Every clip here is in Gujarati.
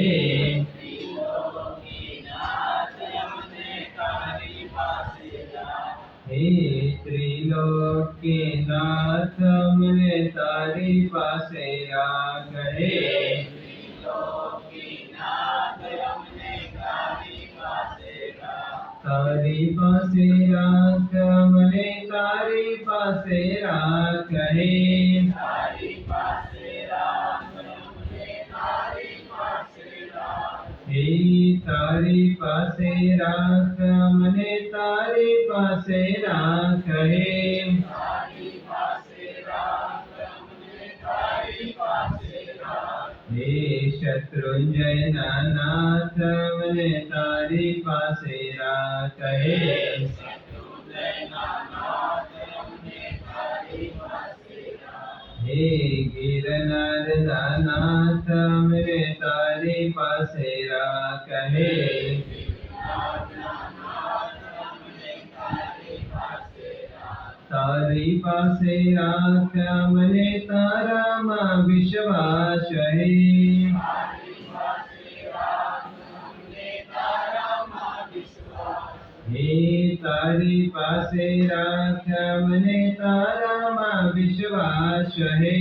કહે હે ત્રિલોકીનાથ મને તારી પાસે રાખ હે તારી પાસે રાખ મને તારી પાસે રાખ હે હે તારી પાસે રાખ મને તારી પાસે રાખ હે હે શત્રુંજય નાથ મને તારી પાસે રાખ હે હે ગિરનાર નાથ મને તારી પાસે રાખ હે તારી પાસે રાખ મને તારામાં વિશ્વાસ હે હે તારી પાસે રાખ મને તારામાં વિશ્વાસ હે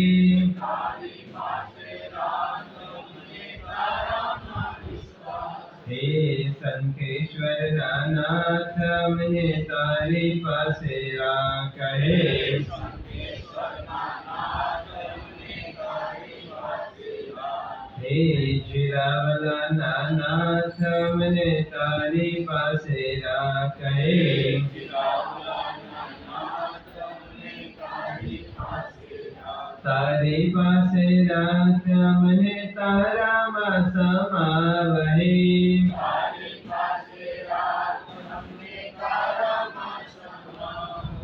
હે શંખેશ્વર નાથ મને તારી પાસે રાખ હે હે જીરાવલા નાથ મને તારી પાસે રાખ હે તારી પાસે રાખ મને તારામાં સમાવ હે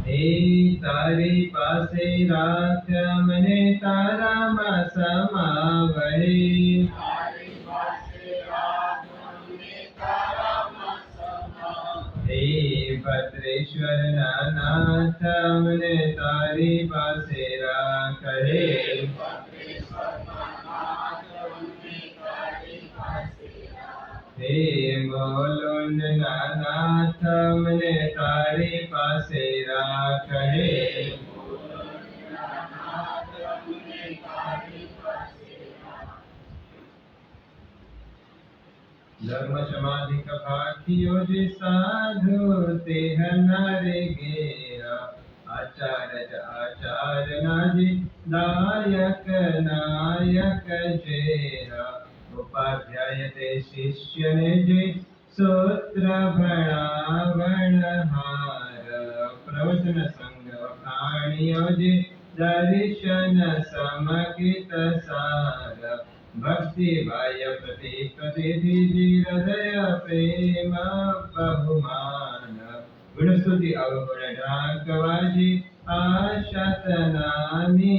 હે તારી પાસે રાખ મને તારામાં સમાવ હે હે ભદ્રેશ્વર નાથ મને તારી પાસે રાખ હે હે મોલુન નાથ મને તારી પાસે રાખ હે धर्म समाधि कभाखियो जे साधु ते हनारे गेरा आचार्य आचार नाजी दायक नायक जेरा उपाध्याय ते शिष्य ने जे सूत्र भणावण हार प्रवचन संग वखाणियो जे दर्शन समकित सार भक्ति भाय प्रति प्रतिधि हृदय प्रेम बहुमान गुण स्तुति अवगुण ढाकवाजी आशतनानी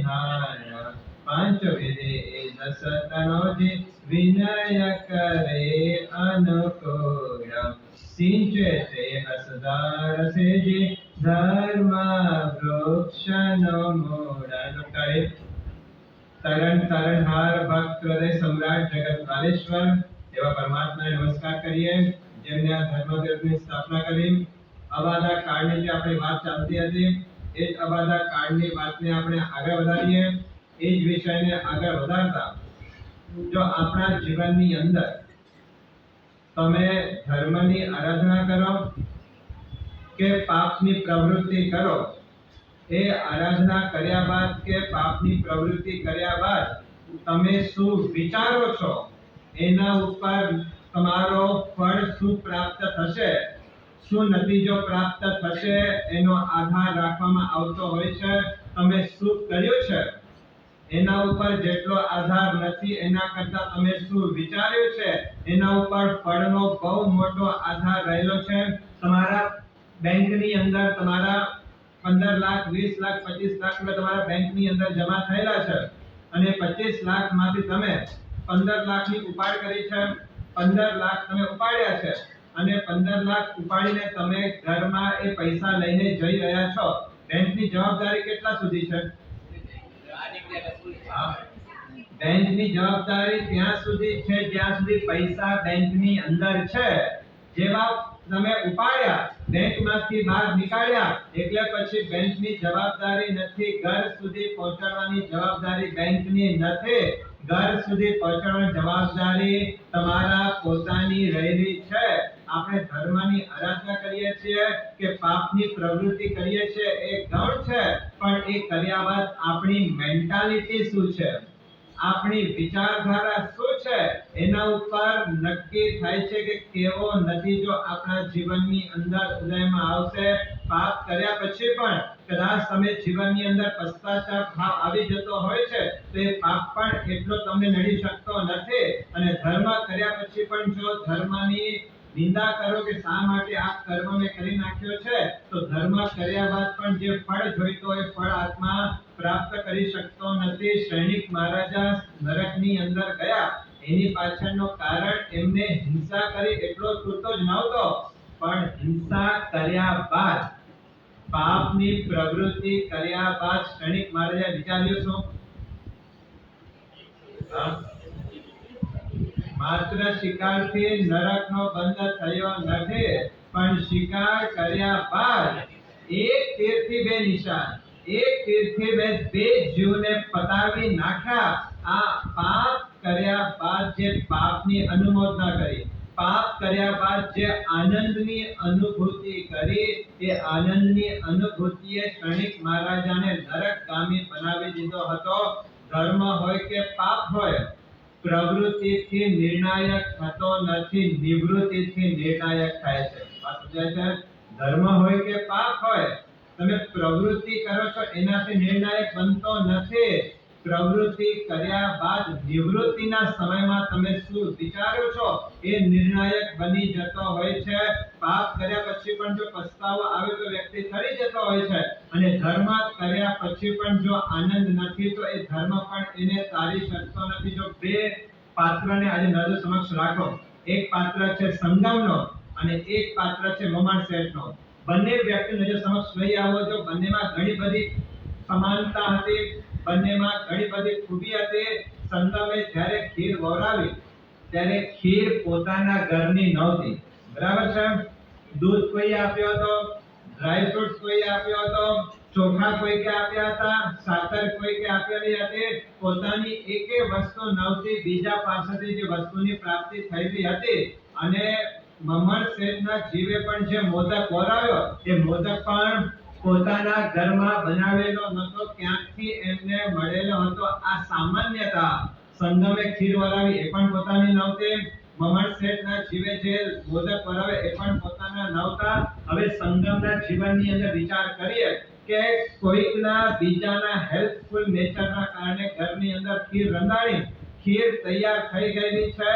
हार पांच विधि दसतनोजी विनय करे अनुकूल सिंचे ते हसदार से जी धर्म वृक्ष मूलन करे तरण तरणहार भक्त हृदय सम्राट जगत बालेश्वर एवं परमात्मा ने नमस्कार करिए જેમને આ ધર્મગ્રંથની સ્થાપના કરી અબાધા કાળની જે આપણી વાત ચાલતી હતી એ જ અબાધા કાળની વાતને આપણે આગળ વધારીએ એ જ વિષયને આગળ વધારતા જો આપણા જીવનની અંદર તમે ધર્મની આરાધના કરો કે પાપની પ્રવૃત્તિ કરો એ આરાધના કર્યા બાદ કે પાપની પ્રવૃત્તિ કર્યા બાદ તમે શું વિચારો છો એના ઉપર તમારો ફળ શું પ્રાપ્ત થશે શું નતીજો પ્રાપ્ત થશે એનો આધાર રાખવામાં આવતો હોય છે તમે શું કર્યું છે એના ઉપર જેટલો આધાર નથી એના કરતા તમે શું વિચાર્યું છે એના ઉપર ફળનો બહુ મોટો આધાર રહેલો છે તમારા બેંકની અંદર તમારા 15 લાખ 20 લાખ 25 લાખ રૂપિયા તમારા બેંકની અંદર જમા થયેલા છે અને 25 લાખ માંથી તમે 15 લાખની ઉપાડ કરી છે 15 લાખ તમે ઉપાડ્યા છે અને 15 લાખ ઉપાડીને તમે ઘરમાં એ પૈસા લઈને જઈ રહ્યા છો બેંકની જવાબદારી કેટલા સુધી છે બેંકની જવાબદારી ત્યાં સુધી છે જ્યાં સુધી પૈસા બેંકની અંદર છે. જેવા તમે ઉપાડ્યા, બેંકમાંથી બહાર નીકાળ્યા એટલે પછી બેંકની જવાબદારી નથી. ઘર સુધી પહોંચાડવાની જવાબદારી બેંકની નથી. ઘર સુધી પહોંચાડવાની જવાબદારી તમારા પોતાની રહેલી છે. આપણે ધર્મની આરાધના કરીએ છીએ કે પાપની પ્રવૃત્તિ કરીએ છીએ એ ગૌણ છે, પણ એ કર્યા બાદ આપણી મેન્ટાલિટી શું છે, આપણી વિચારધારા શું છે, એના ઉપર નક્કી થાય છે કે કેવો નતીજો આપણા જીવનની અંદર ઉદયમાં આવશે. પાપ કર્યા પછી પણ કદાચ તમે જીવનની અંદર પશ્ચાતાપ ભાવ આવી જતો હોય છે તો એ પાપ પણ એટલો તમને નડી શકતો નથી. અને ધર્મ કર્યા પછી પણ જો ધર્મની નિંદા કરો કે શા માટે આ કર્મ મેં કરી નાખ્યો છે, તો ધર્મ કર્યા બાદ પણ જે ફળ જોઈતો હોય ફળ આત્મા પ્રાપ્ત કરી શકતો નથી. સૈનિક મહારાજા નરકની અંદર ગયા, એની પાછળનો કારણ એમને હિંસા કરી એટલો પૂરતો જ નહોતો, પણ હિંસા કર્યા બાદ, પાપની પ્રવૃત્તિ કર્યા બાદ સૈનિક મહારાજા વિચાર્યું શું? માત્ર શિકારથી નરકનો બંધ થયો નથી, પણ શિકાર કર્યા બાદ એક તીરથી બે નિશાન, એક તીરથી બે જીવને પતાવી નાખ્યા. આ પાપ કર્યા બાદ જે પાપની અનુમોદના કરી, પાપ કર્યા બાદ જે આનંદની અનુભૂતિ કરી, એ આનંદની અનુભૂતિએ સૈનિક મહારાજાને નરકગામી બનાવી દીધો હતો. ધર્મ હોય કે પાપ હોય, પ્રવૃત્તિથી નિર્ણાયક થતો નથી, નિવૃત્તિથી નિર્ણાયક થાય છે. વાત સમજાય છે? ધર્મ હોય કે પાપ હોય, તમે પ્રવૃત્તિ કરો છો એનાથી નિર્ણાયક બનતો નથી. પ્રવૃત્તિ કર્યા બાદ નિવૃત્તિના સમયમાં તમે શું વિચારો છો એ નિર્ણાયક બની જતો હોય છે. પાપ કર્યા પછી પણ જો પસ્તાવો આવે તો વ્યક્તિ ઠરી જતો હોય છે, અને ધર્મ કર્યા પછી પણ જો આનંદ નથી તો એ ધર્મ પણ એને તારી શકતો નથી. જો બે પાત્રને આજે નજર સમક્ષ રાખો, એક પાત્ર છે સંગમનો અને એક પાત્ર છે મમણ શેઠનો. બંને વ્યક્તિ નજર સમક્ષ લઈ આવો, જો બંનેમાં ઘણી બધી સમાનતા હતી, બંનેમાં ઘણી બધી ખૂબી હતી. સંગમે જ્યારે ખીર વવરાવી ત્યારે ખીર પોતાના ઘરની નહોતી, બરાબર છે? દૂધ કોઈ આપ્યો હતો, ડ્રાય ફ્રૂટ્સ કોઈ આપ્યો હતો, ચોખા કોઈ કે આપ્યા હતા, સાકર કોઈ કે આપેલી હતી. પોતાની એકે વસ્તુ નહોતી, બીજા પાસેથી જે વસ્તુની પ્રાપ્તિ થયેલી હતી. અને મમણ શેઠના જીવે પણ જે મોદક વરાવ્યો, એ મોદક પણ પોતાના ઘરમાં બનાવેલો નતો, ક્યાંકથી એમને મળેલો હતો. આ સામાન્યતા. સંગમે ખીર વરાવી એ પણ પોતાની નહોતી, મમણ શેઠના જીવે જે મોદક વરાવે એ પણ પોતાના નહોતા. હવે સંગમના જીવનની અંદર વિચાર કરીએ કે કોઈકના બીજાના હેલ્પફુલ નેચરના કારણે ઘરની અંદર ખીર રંધાણી, ખીર તૈયાર થઈ ગયેલી છે,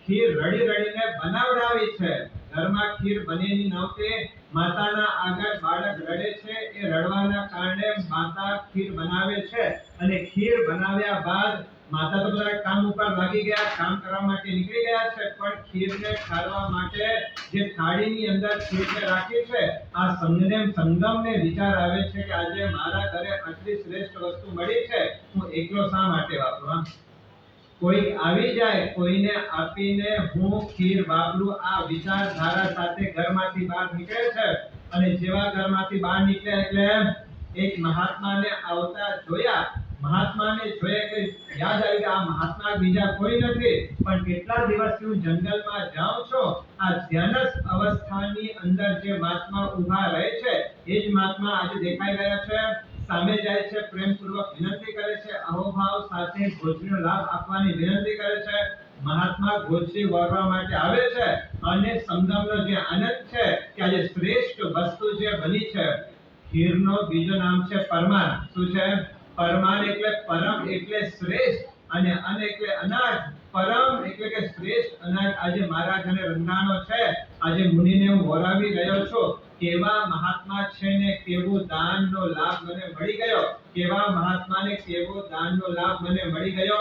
ખીર રડી રડીને બનાવડાવી છે. ઘરમાં ખીર બનેલી નહોતી, માતાના આગળ બાળક રડે છે, એ રડવાના કારણે માતા ખીર બનાવે છે. અને ખીર બનાવ્યા બાદ માતા તો બધા કામ ઉપર લાગી ગયા, કામ કરવા માટે નીકળી ગયા છે, પણ ખીરને ખાવા માટે જે થાળીની અંદર ખીરને રાખી છે, આ સંગમને વિચાર આવે છે કે આજે મારા ઘરે આટલી શ્રેષ્ઠ વસ્તુ મળી છે, હું એકલો શા માટે વાપરું? કોઈ આવી જાય, કોઈને આપીને હું ખીર વાપરું, આ વિચારધારા સાથે ઘરમાંથી બહાર નીકળે છે. અને જેવા ઘરમાંથી બહાર નીકળે એટલે એક મહાત્માને આવતા જોયા. મહાત્માને જોયા કે યાદ આવી કે આ મહાત્મા બીજા કોઈ નથી, પણ કેટલા દિવસથી હું જંગલમાં જાઉં છું, આ ધ્યાનસ્થ અવસ્થાની અંદર જે મહાત્મા ઊભા રહે છે, એ જ મહાત્મા આજે દેખાઈ રહ્યા છે. સામે જાય છે, પ્રેમપૂર્વક વિનંતી કરે છે, અહોભાવ સાથે ગોચરીનો લાભ આપવાની વિનંતી કરે છે. મહાત્મા ગોચરી વળવા માટે આવે છે, અને સંગમનો જે આનંદ છે કે આજે શ્રેષ્ઠ વસ્તુ જે બની છે, ખીરનો બીજો નામ છે પરમાન. શું છે? પરમાન એટલે પરમ એટલે શ્રેષ્ઠ, અને અન્ન એટલે અનાજ. પરમ એટલે કે શ્રેષ્ઠ અનાજ આજે મારા ઘરે રંધાણો છે. આજે મુનિને હું વરાવી રહ્યો છું. કેવા મહાત્મા છે ને કેવો દાનનો લાભ મને મળી ગયો, કેવા મહાત્માને કેવો દાનનો લાભ મને મળી ગયો.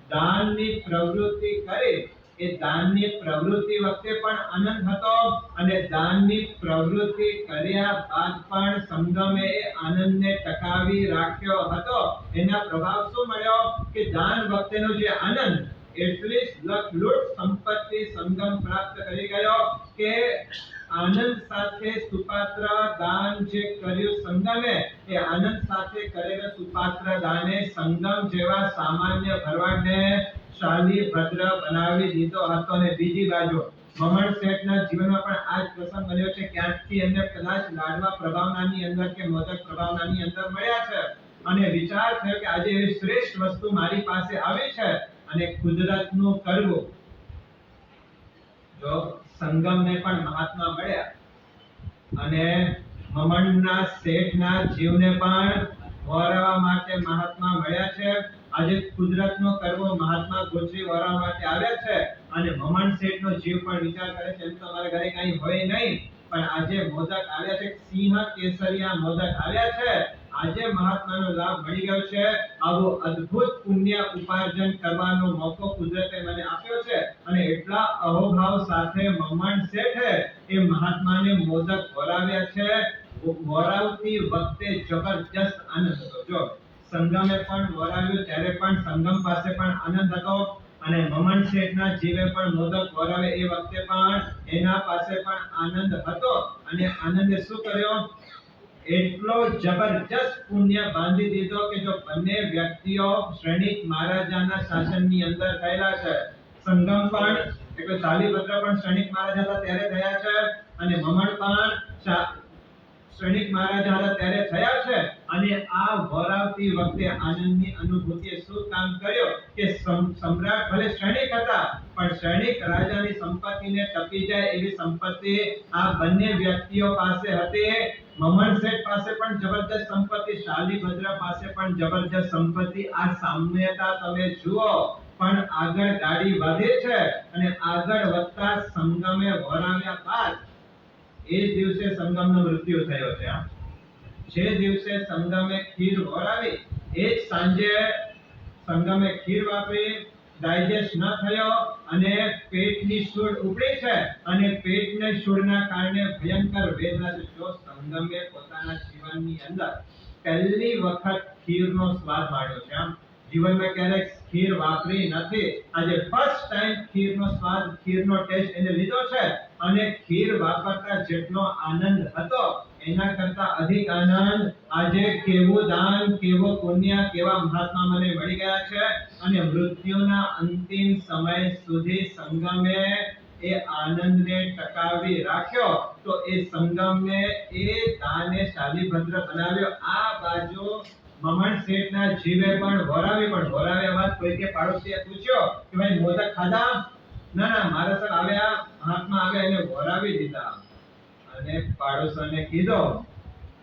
દાનની પ્રવૃત્તિ કરી એ દાનની પ્રવૃત્તિ વખતે પણ આનંદ હતો અને દાનની પ્રવૃત્તિ કર્યા બાદ પણ સંગમે એ આનંદને ટકાવી રાખ્યો હતો. એના પ્રભાવ શું મળ્યો કે દાન વખતેનો જે આનંદ, એટલી લૂંટ સંપત્તિ સંગમ પ્રાપ્ત કરી ગયો કે આનંદ સાથે સુપાત્ર દાન જે કર્યું સંગમે, એ આનંદ સાથે કરેલા સુપાત્ર દાને સંગમ જેવા સામાન્ય ભરવાડને શાલી ભદ્ર બનાવી દીધો હતો. અને બીજી બાજુ મમણ શેઠના જીવનમાં પણ આ જ પ્રસંગ બન્યો છે. ક્યાંકથી એમને કદાચ લાડવા પ્રભાવનાની અંદર કે મોદક પ્રભાવનાની અંદર મળ્યા છે અને વિચાર થયો કે આજે એવી શ્રેષ્ઠ વસ્તુ મારી પાસે આવી છે અને કુદરતનું કરવું. જો સંગમને પણ મહાત્મા મળ્યા અને મમણના શેઠના જીવને પણ વોરાવા માટે મહાત્મા મળ્યા છે. આજે કુદરતનો કરવો મહાત્મા ગોચરી વોરાવા માટે આવ્યા છે અને મમણ શેઠનો જીવ પણ વિચાર કરે છે એમ તો મારા ઘરે કઈ હોય નહીં, પણ આજે મોદક આવ્યા છે, સિંહ કેસરિયા મોદક આવ્યા છે. આજે મહાત્માનો લાભ મળી ગયો છે. આવો અદ્ભુત પુણ્ય ઉપાર્જન કરવાનો મોકો કુદરતે મને આપ્યો છે અને એટલા અહોભાવ સાથે મમણ શેઠે એ મહાત્માને મોદક વરાવ્યા છે. વરાવતી વખતે જબરજસ્ત આનંદ હતો. જો સંગમે પણ વરાવ્યું ત્યારે પણ સંગમ પાસે પણ આનંદ હતો અને મમણ શેઠના જીવે પણ મોદક વરાવે એ વખતે પણ એના પાસે પણ આનંદ હતો. અને આનંદે શું કર્યો? એટલો જબરજસ્ત પુણ્ય બાંધી દીધો કે જો બંને વ્યક્તિઓ શ્રેણિક મહારાજાના શાસનની અંદર થયેલા છે. સંગમ પણ એટલે શાલીભદ્ર પણ શ્રેણિક મહારાજા હતા ત્યારે થયા છે અને મમણ પણ શ્રેણિક મહારાજા હતા ત્યારે થયા છે. અને આ વરાવતી વખતે આનંદની અનુભૂતિએ શું કામ કર્યો કે સમ્રાટ ભલે શ્રેણિક હતા પણ શ્રેણિક રાજાની સંપત્તિને ટપી જાય એવી સંપત્તિ આ બંને વ્યક્તિઓ પાસે હતી. મમણ શેઠ પાસે પણ જબરજસ્ત સંપત્તિ, શાલીભદ્ર પાસે પણ જબરજસ્ત સંપત્તિ. આ સામ્યતા તમે જુઓ. પણ આગળ ગાડી વધે છે અને આગળ વધતા સંગમે વરાવ્યા બાદ એ દિવસે સંગમનો મૃત્યુ થયો છે. જે દિવસે સંગમે ખીર વરાવી એ જ સાંજે સંગમે ખીર વાપરી, ડાયજેસ્ટ ન થયો અને પેટની શૂળ ઉપડી છે અને પેટને શૂળના કારણે ભયંકર વેદના છે. જો સંગમે પોતાના જીવનની અંદર પહેલી વખત ખીરનો સ્વાદ માણ્યો છે. જીવનમાં ક્યારેક ખીર વાપરી નથી, આજે ફર્સ્ટ ટાઈમ ખીરનો સ્વાદ, ખીરનો ટેસ્ટ એને લીધો છે અને ખીર વાપરતા જેટલો આનંદ હતો એના કરતા અધિક આનંદ આજે કેવું દાન, કેવો પુણ્ય, કેવા મહાત્મા મને મળી ગયા છે. અને મૃત્યુના અંતિમ સમય સુધી સંગમે એ આનંદને ટકાવી રાખ્યો. તો એ સંગમને એ દાને શાલીભદ્ર બનાવ્યો. આ બાજુ મમણ શેઠના જીવે પણ વરાવ્યા બાદ કોઈ કે પાડોશીએ પૂછ્યો કે ભાઈ મોદક ખાધા? ના ના, મારા સર આવ્યા, મહાત્મા આવ્યા એને વરાવી દીધા. અને પાડોશને કીધો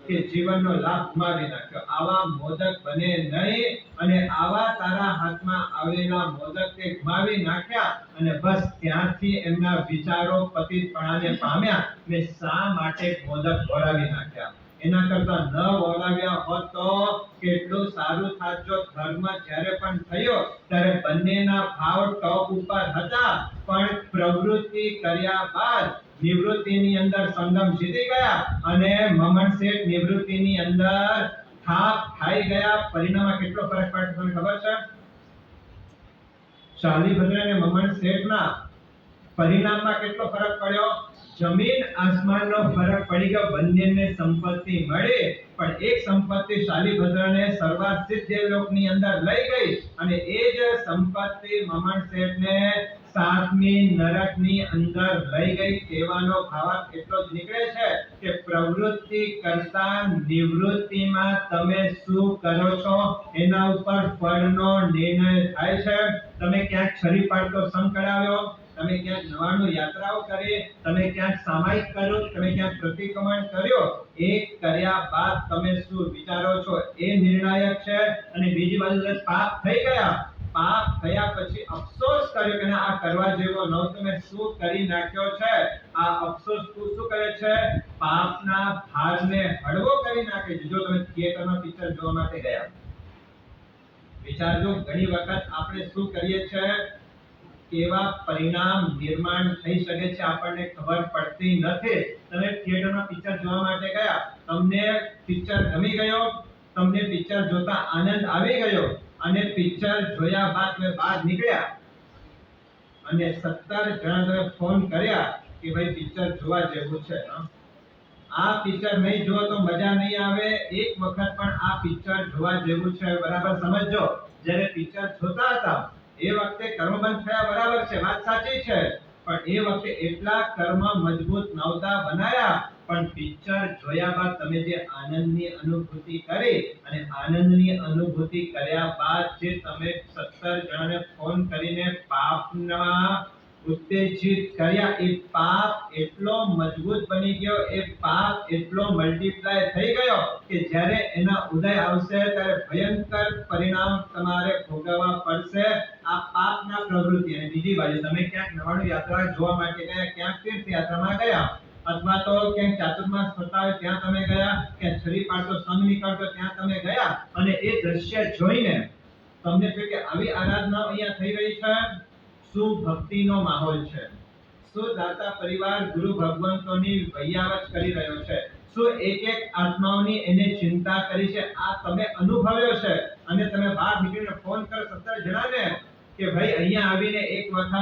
કે જીવનનો લાભ ગુમાવી નાખ્યો. આવા મોદક બને નહીં અને આવા તારા હાથમાં આવેલા મોદક તે ગુમાવી નાખ્યા. અને બસ ત્યાંથી એમના વિચારો પતિતપણાને પામ્યા. મેં શા માટે મોદક વરાવી નાખ્યા? એના કરતા ન વરાવ્યા હોત તો કેટલું સારું થાત. જો ધર્મ જ્યારે પણ થયો ત્યારે બંનેના ભાવ ટોપ ઉપર હતા, પણ પ્રવૃત્તિ કર્યા બાદ નિવૃત્તિની અંદર સંગમ જીતી ગયા અને મમણ શેઠ નિવૃત્તિની અંદર થાપ ખાઈ ગયા. પરિણામમાં કેટલો ફરક પડે તમને ખબર છે? શાલીભદ્ર અને મમણ શેઠના પરિણામમાં કેટલો ફરક પડ્યો? જમીન આસમાનનો ફરક પડી ગયો. બંનેને સંપત્તિ મળી, પણ એક સંપત્તિ શાલીભદ્રને સર્વાસિદ્ધ દેવલોકની અંદર લઈ ગઈ અને એ જ સંપત્તિ મમણ શેઠને સાતમી નરકની અંદર લઈ ગઈ. કહેવાનો ભાવાર્થ એટલો જ નીકળે છે કે પ્રવૃત્તિ કરતા નિવૃત્તિમાં તમે શું કરો છો એના ઉપર ફળનો નિર્ણય થાય છે. તમે ક્યાંક છરી પાડતો સંગ કરાવ્યો, તમે ક્યાંક નવાણું યાત્રાઓ કરી, તમે ક્યાંક સામાયિક કર્યું, તમે ક્યાંક પ્રતિક્રમણ કર્યો, એ કર્યા બાદ તમે શું વિચારો છો એ નિર્ણાયક છે. અને બીજી બાજુ પાપ થઈ ગયા, પાપ થયા પછી અફસોસ કર્યો કે આ કરવા જેવો નહોતો, મેં શું કરી નાખ્યો છે. આ અફસોસ શું કરે છે? પાપના ભારને હળવો કરી નાખે છે. જો તમે થિયેટરમાં પિક્ચર જોવા માટે ગયા, વિચારજો ઘણી વખત આપણે શું કરીએ છીએ? કેવા પરિણામ નિર્માણ થઈ શકે છે આપણને ખબર પડતી નથી. તમે થિયેટરમાં પિક્ચર જોવા માટે ગયા, તમને પિક્ચર ગમી ગયો, તમને પિક્ચર જોતા આનંદ આવી ગયો અને પિક્ચર જોયા બાદ તમે બહાર નીકળ્યા અને 17 જણા તમે ફોન કર્યા કે ભાઈ પિક્ચર જોવા જેવું છે. આ પિક્ચર નહીં જુઓ તો મજા નહીં આવે, એક વખત પણ આ પિક્ચર જોવા જેવું છે. બરાબર સમજો. જ્યારે પિક્ચર જોતા હતા એ વખતે કર્મ બંધ થયા, બરાબર છે, વાત સાચી છે, પણ એ વખતે એટલા કર્મ મજબૂત નહોતા બનાયા, પણ પિક્ચર જોયા બાદ તમે જે આનંદની અનુભૂતિ કરી અને આનંદની અનુભૂતિ કર્યા બાદ જે તમે 17 જણાને ફોન કરીને પાપના ઉત્તેજિત કર્યા, એ પાપ એટલો મજબૂત બની ગયો, એ પાપ એટલો મલ્ટીપ્લાય થઈ ગયો કે જ્યારે એના ઉદય આવશે ત્યારે ભયંકર પરિણામ તમારે ભોગવવા પડશે આ પાપના પ્રવૃત્તિ. અને બીજી બાજુ તમે ક્યાંક નવાણું યાત્રા જોવા માટે ગયા, ક્યાંક તીર્થયાત્રામાં ગયા, અથવા તો ક્યાંક ચાતુર્માસ થતા હોય ત્યાં તમે ગયા, ક્યાંક છરી પાડતો સંઘ નીકળતો ત્યાં તમે ગયા અને એ દ્રશ્ય જોઈને તમને થયું કે આવી આરાધના અહીંયા થઈ રહી છે, શું ભક્તિનો માહોલ છે, શું દાતા પરિવાર ગુરુ ભગવંતોની વૈયાવટ કરી રહ્યો છે, શું એક એક આત્માઓની એને ચિંતા કરી છે, આ તમે અનુભવ્યો છે. અને તમે બહાર નીકળીને ફોન કરો 17 જણાને કે ભાઈ અહીંયા આવીને એક વખત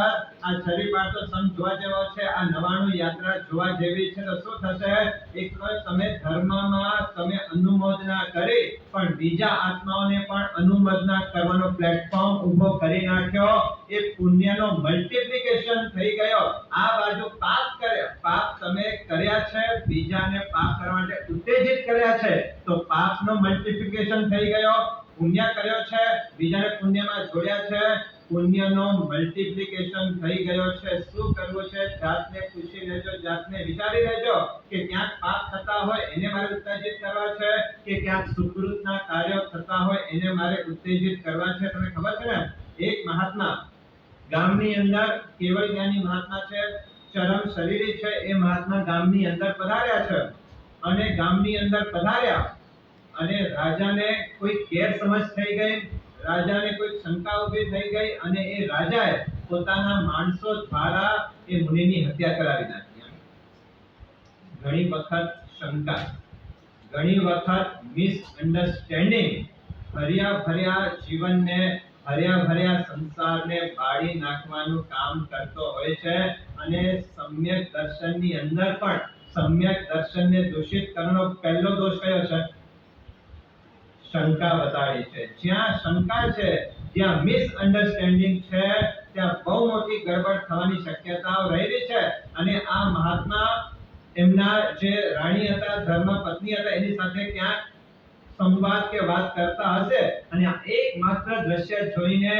આ છરી પાડતો સંત જોવા જેવો છે, આ નવાણું યાત્રા જોવા જેવી છે, તો શું થશે? એક તો તમે ધર્મમાં તમે અનુમોદના કરી પણ બીજા આત્માઓને પણ અનુમોદના કરવાનો પ્લેટફોર્મ ઊભો કરી નાખ્યો. એ પુણ્યનો મલ્ટીપ્લિકેશન થઈ ગયો. આ બાજુ પાપ કર્યા, પાપ તમે કર્યા છે, બીજાને પાપ કરવા માટે ઉત્તેજિત કર્યા છે, તો પાપનો મલ્ટીપ્લિકેશન થઈ ગયો. પુણ્ય કર્યો છે, બીજાને પુણ્યમાં જોડ્યા છે, પુણ્યનો મલ્ટીપ્લિકેશન થઈ ગયો છે. શું કરવું છે? જાતને પૂછી લેજો, જાતને વિચારી લેજો કે ક્યાંક પાપ થતા હોય એને મારે ઉત્તેજિત કરવા છે કે ક્યાંક સુકૃતના કાર્યો થતા હોય એને મારે ઉત્તેજિત કરવા છે. તમને ખબર છે ને, એક મહાત્મા ગામની અંદર કેવળ જ્ઞાની મહાત્મા છે, ચરમ શરીરી છે, એ મહાત્મા ગામની અંદર પધાર્યા છે અને ગામની અંદર પધાર્યા અને રાજાને કોઈ ગેરસમજ થઈ ગઈ, રાજાને કોઈ શંકા ઊભી થઈ ગઈ અને એ રાજાએ પોતાના માણસો દ્વારા એ મુનિની હત્યા કરાવી નાખી. ઘણી વખત શંકા, ઘણી વખત મિસઅન્ડરસ્ટેન્ડિંગ ભર્યા ભર્યા જીવનને, ભર્યા ભર્યા સંસારને બાળી નાખવાનું કામ કરતો હોય છે. અને સમ્યક દર્શનની અંદર પણ સમ્યક દર્શનને દૂષિત કરવાનો પહેલો દોષ કયો છે? શંકા બતાડી છે. જ્યાં શંકા છે, જ્યાં મિસઅન્ડરસ્ટેન્ડિંગ છે, ત્યાં બહુ મોટી ગડબડ થવાની શક્યતાઓ રહેલી છે. અને આ મહાત્મા એમના જે રાણી હતા, ધર્મપત્ની હતા, એની સાથે ક્યાંક સંવાદ કે વાત કરતા હશે અને આ એકમાત્ર દ્રશ્ય જોઈને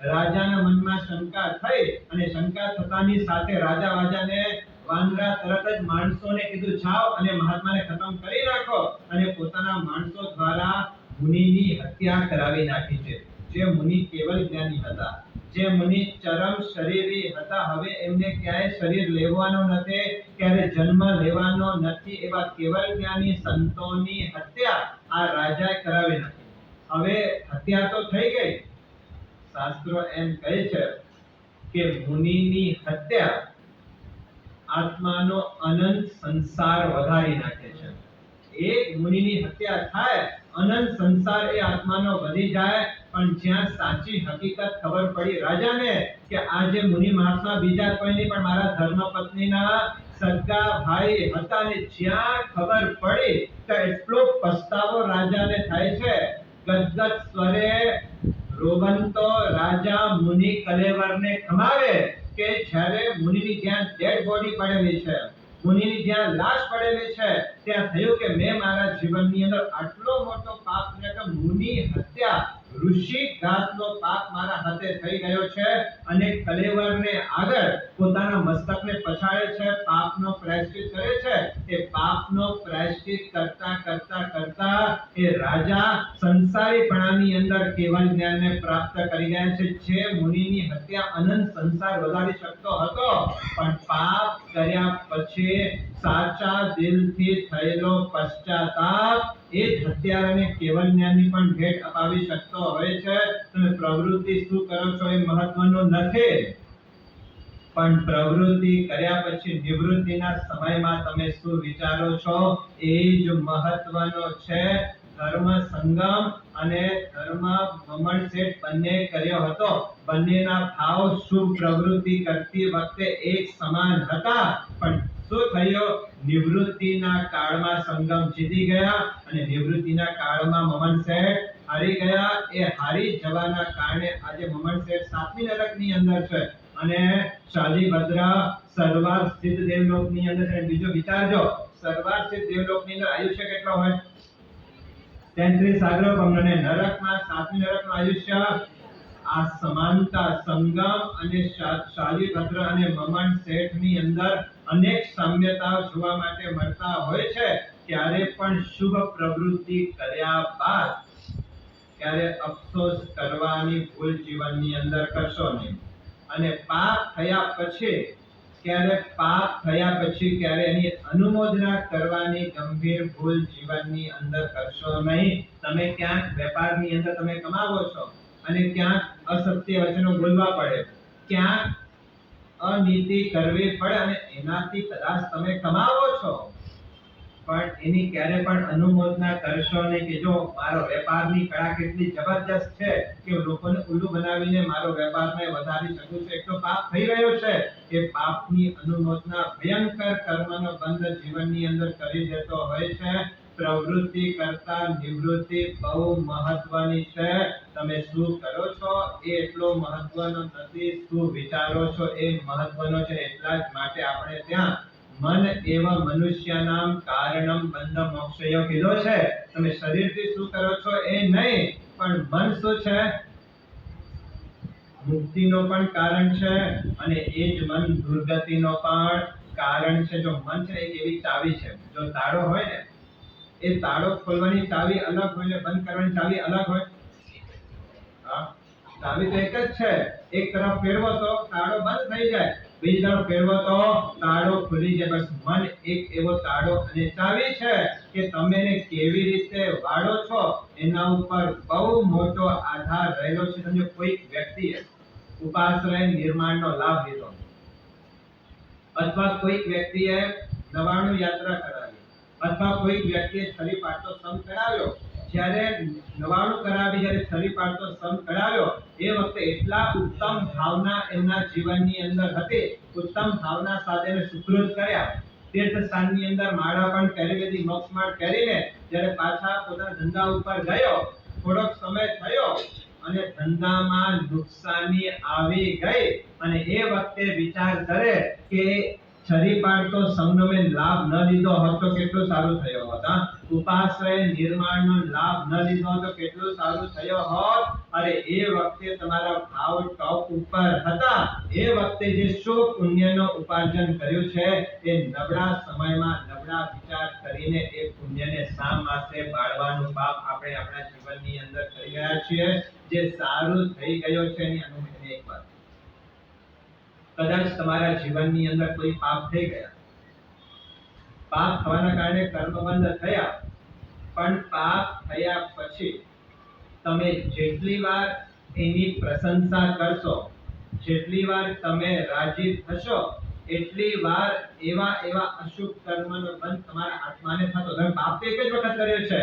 રાજાના મનમાં શંકા થઈ અને શંકા થતાની સાથે રાજા વાજાને વાંદરા તરત જ માણસોને કીધું જાઓ અને મહાત્માને ખતમ કરી નાખો અને પોતાના માણસો દ્વારા મુનિની હત્યા કરાવી નાખી છે. જે મુનિ કેવલ જ્ઞાની હતા, જે મુનિ ચરમ શરીરી હતા, હવે એમને ક્યાંય શરીર લેવાનો નથી, ક્યારે જન્મ લેવાનો નથી, એવા કેવલ જ્ઞાની સંતોની હત્યા આ રાજાએ કરાવી નાખી. હવે હત્યા તો થઈ ગઈ, શાસ્ત્રો એમ કહે છે કે મુનિની હત્યા આત્માનો અનંત સંસાર વધારી નાખે છે. એક મુનિની હત્યા થાય, અનંત સંસાર એ આત્માનો વધી જાય. પણ જ્યાં સાચી હકીકત ખબર પડી રાજાને કે આ જે મુનિ મહાત્મા બીજા કોઈ નહીં પણ મારા ધર્મપત્નીના સગા ભાઈ હતા, ને જ્યાં ખબર પડી તો એટલો પસ્તાવો રાજાને થાય છે. ગદગદ સ્વરે રોબંતો રાજા મુનિ કલેવરને ખમાવે કે જ્યારે મુનિની જ્યાં ડેડ બોડી પડેલી છે, મુનિની જ્યાં લાશ પડેલી છે, ત્યાં થયું કે મેં મારા જીવનની અંદર આટલો મોટો પાપ કર્યો કે મુનિ હત્યા, ઋષિ ઘાતનો પાપ મારા હાથે થઈ ગયો છે. અને કલેવરને આગળ પોતાના મસ્તકને પછાડે છે, પાપનો પ્રાયશ્ચિત કરે છે. એ પાપનો પ્રાયશ્ચિત કરતા કરતા કરતા એ રાજા સંસારીપણાની અંદર કેવલ જ્ઞાનને પ્રાપ્ત કરી ગયા છે. જે મુનિની હત્યા અનંત સંસાર વધારી શકતો હતો, પણ પાપ કર્યા પછી સાચા દિલથી થયેલો પશ્ચાતાપ એ જ હત્યારાને કેવલ જ્ઞાનની પણ ભેટ અપાવી શકતો હોય છે. તમે પ્રવૃત્તિ શું કરો છો એ મહત્વનું નથી, પણ પ્રવૃત્તિ કર્યા પછી નિવૃત્તિના સમયમાં તમે શું વિચારો છો એ જ મહત્વનો છે. ધર્મ સંગમ અને ધર્મ મમણસેટ બંને કર્યો હતો. બંનેના ભાવ શુભ પ્રવૃત્તિ કરતી વખતે એક સમાન હતા. પણ શું થયું? નિવૃત્તિના કાળમાં સંગમ જીતી ગયા અને નિવૃત્તિના કાળમાં મમણસેટ હારી ગયા. એ હારી જવાના કારણે આજે મમણસેટ 7મી નરકની અંદર છે અને શાલીભદ્ર સરવાર સ્થિત દેવલોકની અંદર છે. બીજો વિચારજો, સરવાર સ્થિત દેવલોકની અંદર આયુષ્ય કેટલો હોય? 33 સાગરોપમ અને નરકમાં 7મી નરકનું આયુષ્ય. આ સમાનતા સંગમ અને શાલીભદ્ર અને મમણસેઠની અંદર અનેક સામ્યતાઓ જોવા માટે મળતા હોય છે. ક્યારે પણ શુભ પ્રવૃત્તિ કર્યા બાદ ક્યારે અફસોસ કરવાની ભૂલ જીવનની અંદર કરશો નહીં. અને પાપ થયા પછી ક્યારે એની અનુમોદના કરવાની ગંભીર ભૂલ જીવનની અંદર કરશો નહીં. તમે ક્યાંક વેપારની અંદર તમે કમાવો છો અને ક્યાંક અસત્ય વચનો બોલવા પડે, ક્યાંક અનીતિ કરવી પડે અને એનાથી કદાચ તમે કમાવો છો, પણ એની ક્યારે પણ અનુમોદના કરશો નહીં કે જો મારો વેપારની કળા કેટલી જબરજસ્ત છે કે લોકોને ઉલ્લુ બનાવીને મારો વેપારને વધારી શકું છું. એક તો પાપ થઈ રહ્યો છે, એ પાપની અનુમોદના ભયંકર કર્મનો બંધ જીવનની અંદર કરી દેતો હોય છે. પ્રવૃત્તિ કરતા નિવૃત્તિ બહુ મહત્વની છે. તમે શું કરો છો એ એટલો મહત્વનો નથી, શું વિચારો છો એ મહત્વનો છે. એટલા જ માટે આપણે ત્યાં મન એવ મનુષ્યનામ કારણમ બંધ મોક્ષયો કીધો છે. તમે શરીરથી શું કરો છો એ નહીં, પણ મન શું છે? મુક્તિનો પણ કારણ છે અને એ જ મન દુર્ગતિનો પણ કારણ છે. જો મન છે એક એવી ચાવી છે, જો તાળો હોય ને, એ તાળો ખોલવાની ચાવી અલગ હોય ને બંધ કરવાની ચાવી અલગ હોય. ચાવી તો એક જ છે. એક તરફ ફેરવો તો તાળો બંધ થઈ જાય, બીજી તરફ ફેરવો તો તાળો ખુલી જાય. બસ મન એક એવો તાળો અને ચાવી છે કે તમે એને કેવી રીતે વાળો છો એના ઉપર બહુ મોટો આધાર રહેલો છે. સમજો કોઈક વ્યક્તિએ ઉપાશ્રય નિર્માણનો લાભ લીધો અથવા કોઈક વ્યક્તિએ 99 યાત્રા કરાવી અથવા કોઈક વ્યક્તિએ છરી પાટો સમ કરાવ્યો. જ્યારે 99 કરાવી, જ્યારે છરી પાટો સમ કરાવ્યો એ વખતે એટલા ઉત્તમ ભાવના એમના જીવનની અંદર હતી, ઉત્તમ ભાવના સાથે સુકૃત કર્યા. તીર્થસ્થાનની અંદર માળા પણ પહેરી લીધી, મોક્ષમાળ પહેરીને જ્યારે પાછા પોતાના ધંધા ઉપર ગયો, થોડોક સમય થયો અને ધંધામાં નુકસાની આવી ગઈ અને એ વખતે વિચાર કરે કે છરી પાડતો સંઘનો મેં લાભ ન લીધો હોત તો કેટલું સારું થયો હોત. ઉપાશ્રય નિર્માણનો લાભ ન લીધો તો કેટલું સારું થયો હોત. અરે એ વખતે તમારા ભાવ ટોપ ઉપર હતા. એ વખતે જે શુભ પુણ્યનો ઉપાર્જન કર્યું છે એ નબળા સમયમાં નબળા વિચાર કરીને એ પુણ્યને શા માટે બાળવાનું પાપ આપણે આપણા જીવનની અંદર કરી રહ્યા છીએ. જે સારું થઈ ગયો છે એની અનુભૂતિ એક વાત. કદાચ તમારા જીવનની અંદર કોઈ પાપ થઈ ગયા, પાપ થવાના કારણે કર્મબંધ થયા, પણ પાપ થયા પછી તમે જેટલી વાર એની પ્રશંસા કરશો, જેટલી વાર તમે રાજી થશો, એટલી વાર એવા અશુભ કર્મનો બંધ તમારા આત્માને થતો. તમે પાપ એક જ વખત કર્યો છે,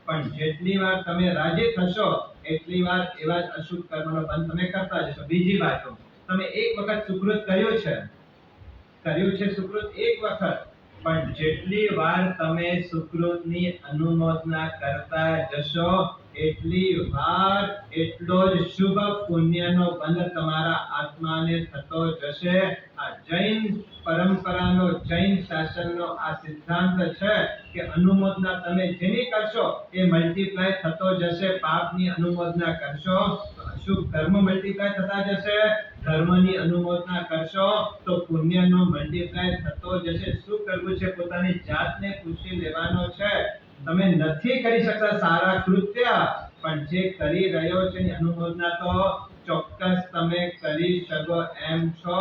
પણ જેટલી વાર તમે રાજી થશો એટલી વાર એવા અશુભ કર્મનો બંધ તમે કરતા જશો. બીજી વાત, તમે એક વખત સુકૃત કર્યું છે સુકૃત એક વખત, પણ જેટલી વાર તમે સુકૃતની અનુમોદના કરતા જશો એટલી વાર એટલો જ શુભ પુણ્યનો બંધ તમારા આત્માને થતો જશે. આ જૈન પરંપરાનો, જૈન શાસનનો આ સિદ્ધાંત છે કે અનુમોદના તમે જેની કરશો એ મલ્ટીપ્લાય થતો જશે. પાપની અનુમોદના કરશો તો અશુભ કર્મ મલ્ટીપ્લાય થતા જશે, ધર્મની અનુમોદના કરશો તો પુણ્યનો મલ્ટીપ્લાય થતો જશે. શું કરવું છે પોતાની જાતને પૂછી લેવાનો છે. તમે નથી કરી શકતા સારા કૃત્ય, પણ જે કરી રહ્યો છે એની અનુમોદના તો ચોક્કસ તમે કરી શકો એમ છો.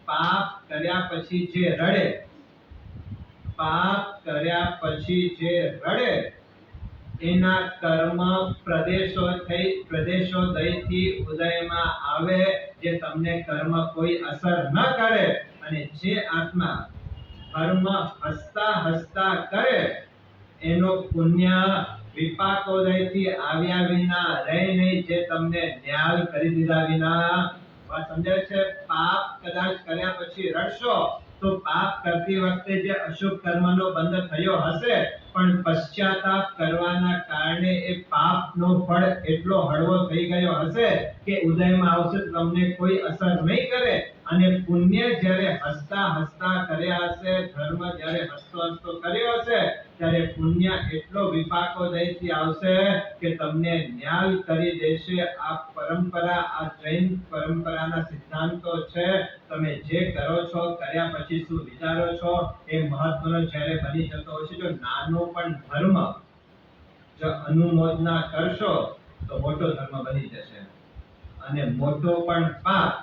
પાપ કર્યા પછી જે રડે, પાપ કર્યા પછી જે રડે એના કર્મ પ્રદેશોદયથી ઉદયમાં આવે, જે તમને કર્મ કોઈ અસર ન કરે, અને જે આત્મા કર્મ હસતા હસતા કરે એનો પુણ્ય વિપાકોદયથી આવ્યા વિના રહે નહીં, જે તમને ન્યાલ કરી દીધા વિના. વાત સમજાય છે? પાપ કદાચ કર્યા પછી રડશો તો પાપ કરતી વખતે જે અશુભ કર્મનો બંધ થયો હશે, પણ પશ્ચાતાપ કરવાના કારણે એ પાપનો ફળ એટલો હળવો થઈ ગયો હશે કે ઉદયમાં આવશે તો તમને કોઈ અસર નહીં કરે. અને પુણ્ય જ્યારે હસતા હસતા કર્યા હશે, ધર્મ જ્યારે હસતો હસતો કર્યો હશે, ત્યારે પુણ્ય એટલો વિપાકોદયથી આવશે કે તમને ન્યાલ કરી દેશે. આ પરંપરા, આ જૈન પરંપરાના સિદ્ધાંતો છે. તમે જે કરો છો, કર્યા પછી શું વિચારો છો, એ મહત્વનો જ્યારે બની જતો હોય છે. જો નાનો પણ ધર્મ જો અનુમોદના કરશો તો મોટો ધર્મ બની જશે, અને મોટો પણ પાપ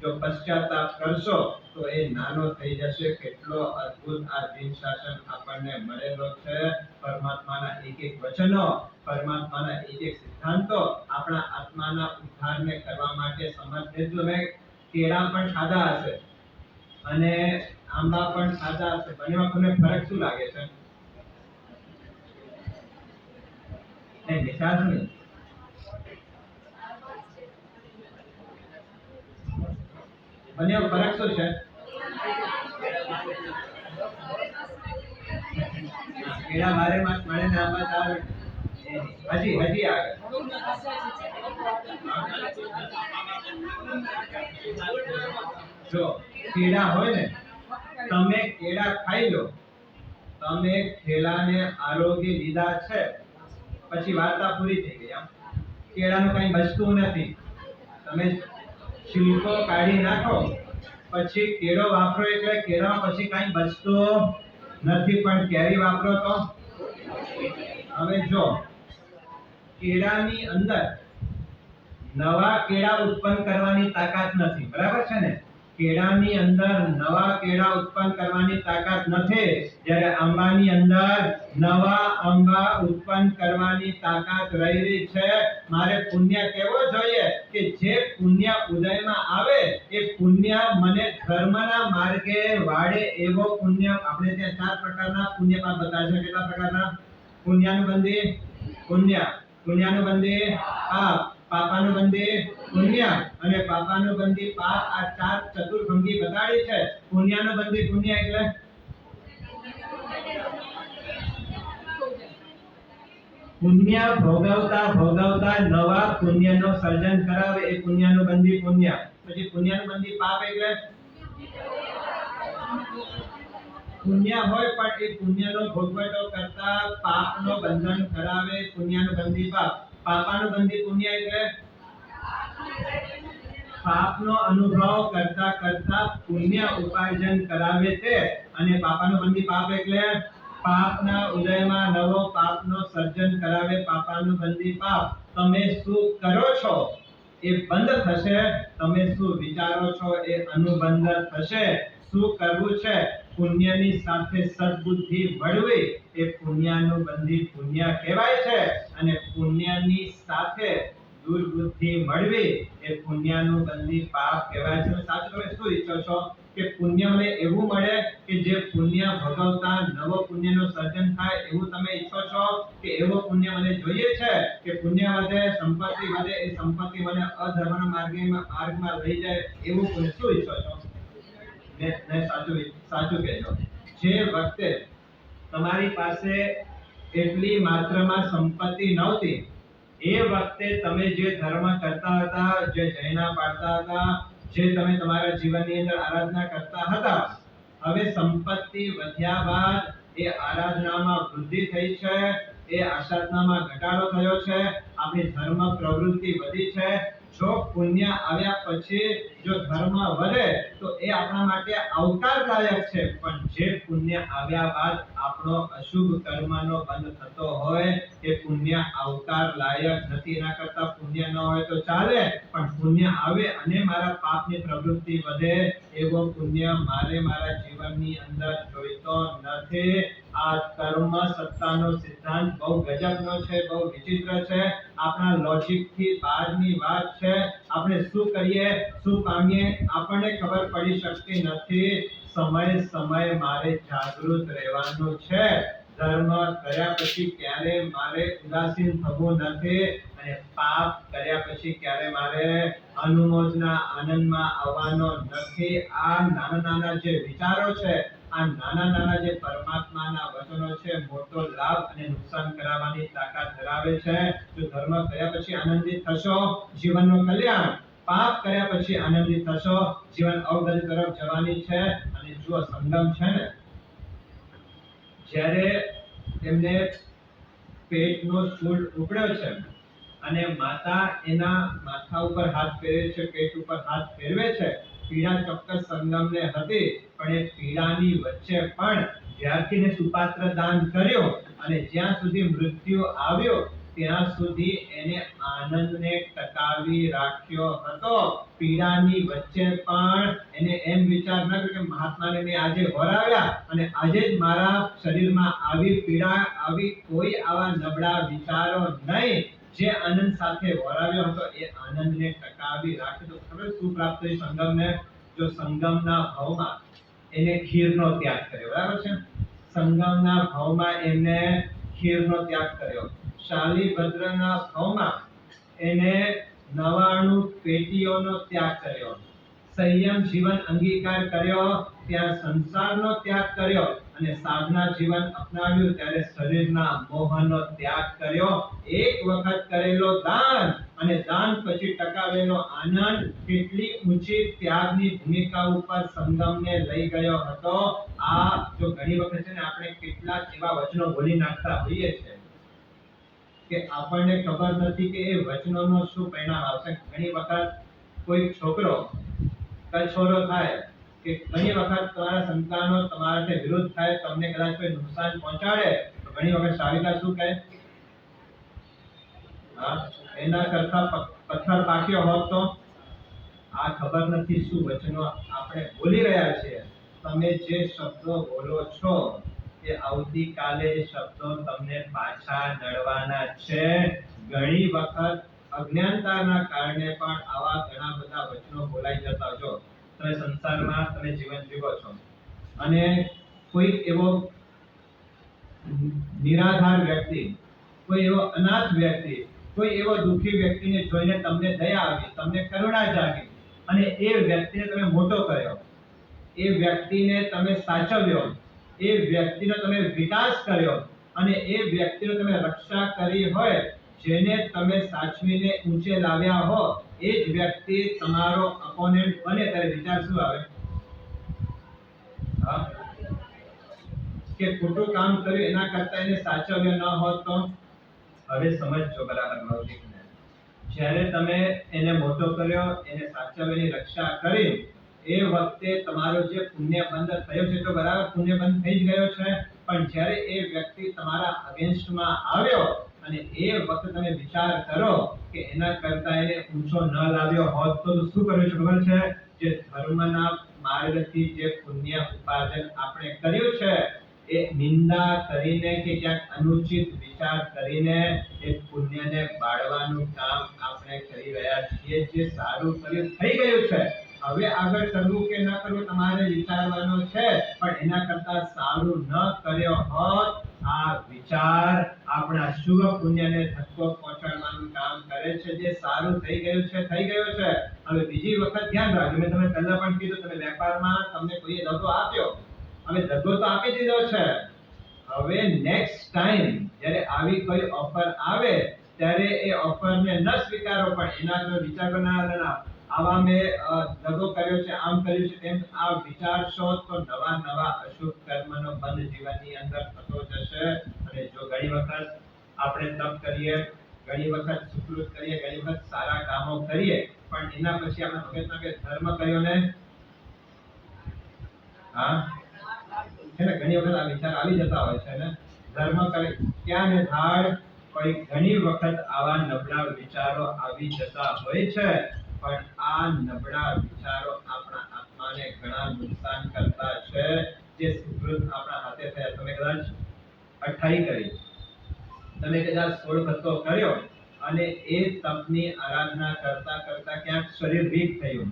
જો પશ્ચાતાપ કરશો તો એ નાનો થઈ જશે. કેટલો અદ્ભુત આ દિન શાસન આપણને મળેલો છે. પરમાત્માના એક એક વચનો, પરમાત્માના એક એક સિદ્ધાંતો આપણા આત્માના ઉદ્ધારને કરવા માટે સમર્થ છે. તમે કેળા પણ ખાધા હશે અને આંબા પણ ખાધા હશે, બંનેમાં તમને ફરક શું લાગે છે? નહીં, મીઠાશ નહીં. બંને ફરક શું છે? કેળા બારે માસ મળે ને આંબા 4 હજી આગળ. જો કેળા હોય ને, તમે કેળા ખાઈ લો, તમે કેળાને આરોગ્ય લીધા છે, પછી વાર્તા પૂરી થઈ ગઈ. આમ કેળાનું કઈ બચતું નથી. તમે છિલકો કાઢી નાખો, પછી કેળો વાપરો એટલે કેળામાં પછી કઈ બચતું નથી. પણ કેરી વાપરો તો હવે જો કેળાની અંદર નવા કેળા ઉત્પન્ન કરવાની તાકાત નથી, બરાબર છે ને? કેળાની અંદર નવા કેળા ઉત્પન્ન કરવાની તાકાત નથી, જ્યારે આંબાની અંદર નવા આંબા ઉત્પન્ન કરવાની તાકાત રહેલી છે. મારે પુણ્ય કેવો જોઈએ કે જે પુણ્ય ઉદયમાં આવે એ પુણ્ય મને ધર્મના માર્ગે વાળે એવો પુણ્ય. આપણે ત્યાં 4 પ્રકારના પુણ્ય પાપ બતાવે છે. કેટલા પ્રકારના? પુણ્યાનુબંધી પુણ્ય, પુણ્યાનુબંધી પાપ, પાપાનુબંધી પુણ્ય અને પાપાનુબંધી પાપ. આ 4 ચતુર્ભંગી બતાડી છે. પુણ્યાનુબંધી પુણ્ય એટલે પુણ્ય ભોગવતા નવા પુણ્યનો સર્જન કરાવે, એ પુણ્યાનુબંધી પુણ્ય. પછી પુણ્યાનુબંધી પાપ એટલે પુણ્ય હોય પણ એ પુણ્યનો ભોગવટો કરતા પાપનો બંધન કરાવે, પુણ્યાનુબંધી પાપ. પાપાનુબંધી પુણ્ય એટલે પાપનો અનુભવ કરતા કરતા પુણ્ય ઉપાર્જન કરાવે છે. અને પાપાનુબંધી પાપ એટલે પાપના ઉદયમાં નવો પાપનો સર્જન કરાવે, પાપાનુબંધી પાપ. તમે શું કરો છો એ બંધ થશે, તમે શું વિચારો છો એ અનુબંધ થશે. શું કરવું છે? પુણ્યની સાથે સદબુદ્ધિ મળવી એ પુણ્યાનુબંધી પુણ્ય કહેવાય છે. અને પુણ્યની સાથે દુર્બુદ્ધિ મળવી એ પુણ્યાનુબંધી પાપ કહેવાય છે. સાચું તમે શું ઈચ્છો છો કે પુણ્ય મને એવું મળે કે જે પુણ્ય ભોગવતા નવો પુણ્યનો સર્જન થાય, એવું તમે ઈચ્છો છો? કે એવો પુણ્ય મને જોઈએ છે કે પુણ્ય વધે, સંપત્તિ વધે, એ સંપત્તિ મને અધર્મના માર્ગમાં લઈ જાય, એવું પુણ્ય શું ઈચ્છો છો? ને સાચું કહેજો. જે વખતે તમારી પાસે એટલી માત્રામાં સંપત્તિ નહોતી, એ વખતે તમે જે ધર્મ કરતા હતા, જે જૈના પાળતા હતા, જે તમે તમારા જીવનની અંદર આરાધના કરતા હતા, હવે સંપત્તિ વધ્યા બાદ એ આરાધનામાં વૃદ્ધિ થઈ છે, એ આસાધનામાં ઘટાડો થયો છે, આપણી ધર્મ પ્રવૃત્તિ વધી છે. જો પુણ્ય આવ્યા પછી જો ધર્મ વધે તો એ આપણા માટે આવકારદાયક છે. પણ જે પુણ્ય આવ્યા બાદ આપણો અશુભ કર્મનો બંધ થતો હોય એ પુણ્ય આવકાર લાયક નથી. એના કરતા પુણ્ય ન હોય તો ચાલે, પણ પુણ્ય આવે અને મારા પાપની પ્રવૃત્તિ વધે એવો પુણ્ય મારે મારા જીવન જીવનની અંદર જોઈતો નથી. આ કર્મ સત્તાનો સિદ્ધાંત બહુ ગજબનો છે, બહુ વિચિત્ર છે, આપણા લોજિક થી બહારની વાત છે. આપણે શું કરીએ, શું પામીએ, આપણને ખબર પડી શકતી નથી. સમય મારે જાગૃત રહેવાનું છે. ધર્મ કર્યા પછી ક્યારે મારે ઉદાસીન થવું નથી, અને પાપ કર્યા પછી ક્યારે મારે અનુમોદના આનંદમાં આવવાનો નથી. આ નાના નાના જે વિચારો છે, આ નાના નાના જે પરમાત્માના વચનો છે, મોટો લાભ અને નુકસાન કરાવવાની તાકાત ધરાવે છે. જો ધર્મ કર્યા પછી આનંદિત થશો, જીવનનું કલ્યાણ. પાપ કર્યા પછી આનંદિત થશો, જીવન અવગતિ તરફ જવાની છે. અને જો સંગમ છે ને, જ્યારે એમને પેટનો શૂળ ઉપડ્યો છે અને માતા એના માથા ઉપર હાથ ફેરવે છે, પેટ ઉપર હાથ ફેરવે છે. પીડા ચોક્કસ સંગમને હતી, પણ એ પીડાની વચ્ચે પણ જ્યારથી ને સુપાત્ર દાન કર્યો અને જ્યાં સુધી મૃત્યુ આવ્યો ત્યાં સુધી એને આનંદને ટકાવી રાખ્યો હતો. પીડાની વચ્ચે પણ એને એમ વિચાર ન કર્યો કે મહાત્માને મેં આજે વરાવ્યા અને આજે જ મારા શરીરમાં આવી પીડા આવી. કોઈ આવા નબળા વિચારો નહીં. જે આનંદ સાથે વરાવ્યો હતો એ આનંદને ટકાવી રાખ્યો. તો ખબર શું પ્રાપ્ત થયું સંગમને? જો સંગમના ભાવમાં એને ખીરનો ત્યાગ કર્યો, બરાબર છે? સંગમના ભાવમાં એને ખીરનો ત્યાગ કર્યો. શાલીભદ્રના ભાવમાં એને 99 પેટીઓનો ત્યાગ કર્યો. સંયમ જીવન અંગીકાર કર્યો ત્યાં સંસારનો ત્યાગ કર્યો, અને સાધના જીવન અપનાવ્યું ત્યારે શરીરના મોહનો ત્યાગ કર્યો. એક વખત કરેલો દાન અને દાન પછી ટકાવેલો આનંદ કેટલી ઊંચી ત્યાગની ભૂમિકા ઉપર સંગમને લઈ ગયો હતો. આ જો ઘણી વખત છે ને, આપણે કેટલાક એવા વચનો બોલી નાખતા હોઈએ છે કે આપણને ખબર નથી કે એ વચનોનો શું પરિણામ આવશે. ઘણી વખત કોઈ છોકરો કછોરો થાય કે ઘણી વખત તમારા સંતાનો તમારાથી વિરુદ્ધ થાય, તમને કદાચ કોઈ નુકસાન પહોંચાડે તો ઘણી વખત શાવિકા શું કહે? એના કરતા પથ્થર પાક્યો હોત તો. આ ખબર નથી શું વચનો આપણે બોલી રહ્યા છીએ. તમે જે શબ્દો બોલો છો એ આવતીકાલે શબ્દો તમને પાછા નડવાના છે. ઘણી વખત અજ્ઞાનતાના કારણે પણ આવા ઘણા બધા વચનો બોલાઈ જતા. જો તમે સંસારમાં તમે જીવન જીવો છો અને કોઈ એવો નિરાધાર વ્યક્તિ, કોઈ એવો અનાથ વ્યક્તિ, કોઈ એવો દુઃખી વ્યક્તિને જોઈને તમને દયા આવી, તમને કરુણા જાગી અને એ વ્યક્તિને તમે મોટો કર્યો, એ વ્યક્તિને તમે સાચવ્યો, એ વ્યક્તિનો તમે વિકાસ કર્યો અને એ વ્યક્તિનો તમે રક્ષા કરી હોય, જેને તમે સાચવીને ઊંચે લાવ્યા હો, એ જ વ્યક્તિ તમારો અપોનેન્ટ બને ત્યારે વિચાર શું આવે? કે ખોટું કામ કર્યું એના કરતા એને સાચવ્યો ન હોત તો. હવે સમજજો બરાબર લોજિકને. જ્યારે તમે એને મોટો કર્યો, એને સાચવીને રક્ષા કરી, એ વખતે તમારો જે પુણ્ય બંધ થયો છે તો બરાબર પુણ્ય બંધ થઈ જ ગયો છે. પણ જ્યારે એ વ્યક્તિ તમારા અગેન્સ્ટમાં આવ્યો અને એ વખતે તમે વિચાર કરો કે એના કરતા એને ઊંચો ન લાવ્યો હોત તો શું કર્યું છે ખબર છે? જે ધર્મના માર્ગથી જે પુણ્ય ઉપાર્જન આપણે કર્યું છે એ નિંદા કરીને કે ક્યાંક અનુચિત વિચાર કરીને એ પુણ્યને બાળવાનું કામ આપણે કરી રહ્યા છીએ. જે સારું કર્યું થઈ ગયું છે, હવે આગળ કરવું કે ન કરવું તમારે વિચારવાનું છે. પણ એના કરતા સારું ન કર્યો હોત, આ વિચાર આપણા શુભ પુણ્યને ધક્કો પહોંચાડવાનું કામ કરે છે. જે સારું થઈ ગયું છે થઈ ગયું છે. હવે બીજી વખત ધ્યાન રાખજો, મેં તમને પહેલા પણ કીધું, તમે વેપારમાં તમને કોઈએ દગો આપ્યો, હવે દગો તો આપી દીધો છે. હવે નેક્સ્ટ ટાઈમ જ્યારે આવી કોઈ ઓફર આવે ત્યારે એ ઓફરને ન સ્વીકારો, પણ એના જો વિચાર બનાવવાના, આવા મેં દગો કર્યો છે, આમ કર્યું છે, તેમ આ વિચારશો તો નવા નવા અશુભ કર્મનો બંધ જીવનની અંદર થતો જશે. અને જો ઘણી વખત આપણે તપ કરીએ, ઘણી વખત સુકૃત કરીએ, ઘણી વખત સારા કામો કરીએ, પણ એના પછી આપણે મગજમાં કે ધર્મ કર્યો ને, છે ને, ઘણી વખત આ વિચાર આવી જતા હોય છે ને, ધર્મ કરે ક્યાં ને ધાડ. કોઈ ઘણી વખત આવા નબળા વિચારો આવી જતા હોય છે, પણ આ નબળા વિચારો આપણા આત્મા આત્માને ઘણા નુકસાન કરતા છે જે સુકૃત આપણા હાથે થયા. તમે કદાચ 28 કરી, તમે કદાચ 16 ભક્તો કર્યો અને એ તપની આરાધના કરતા કરતા ક્યાંક શરીર વીક થયું,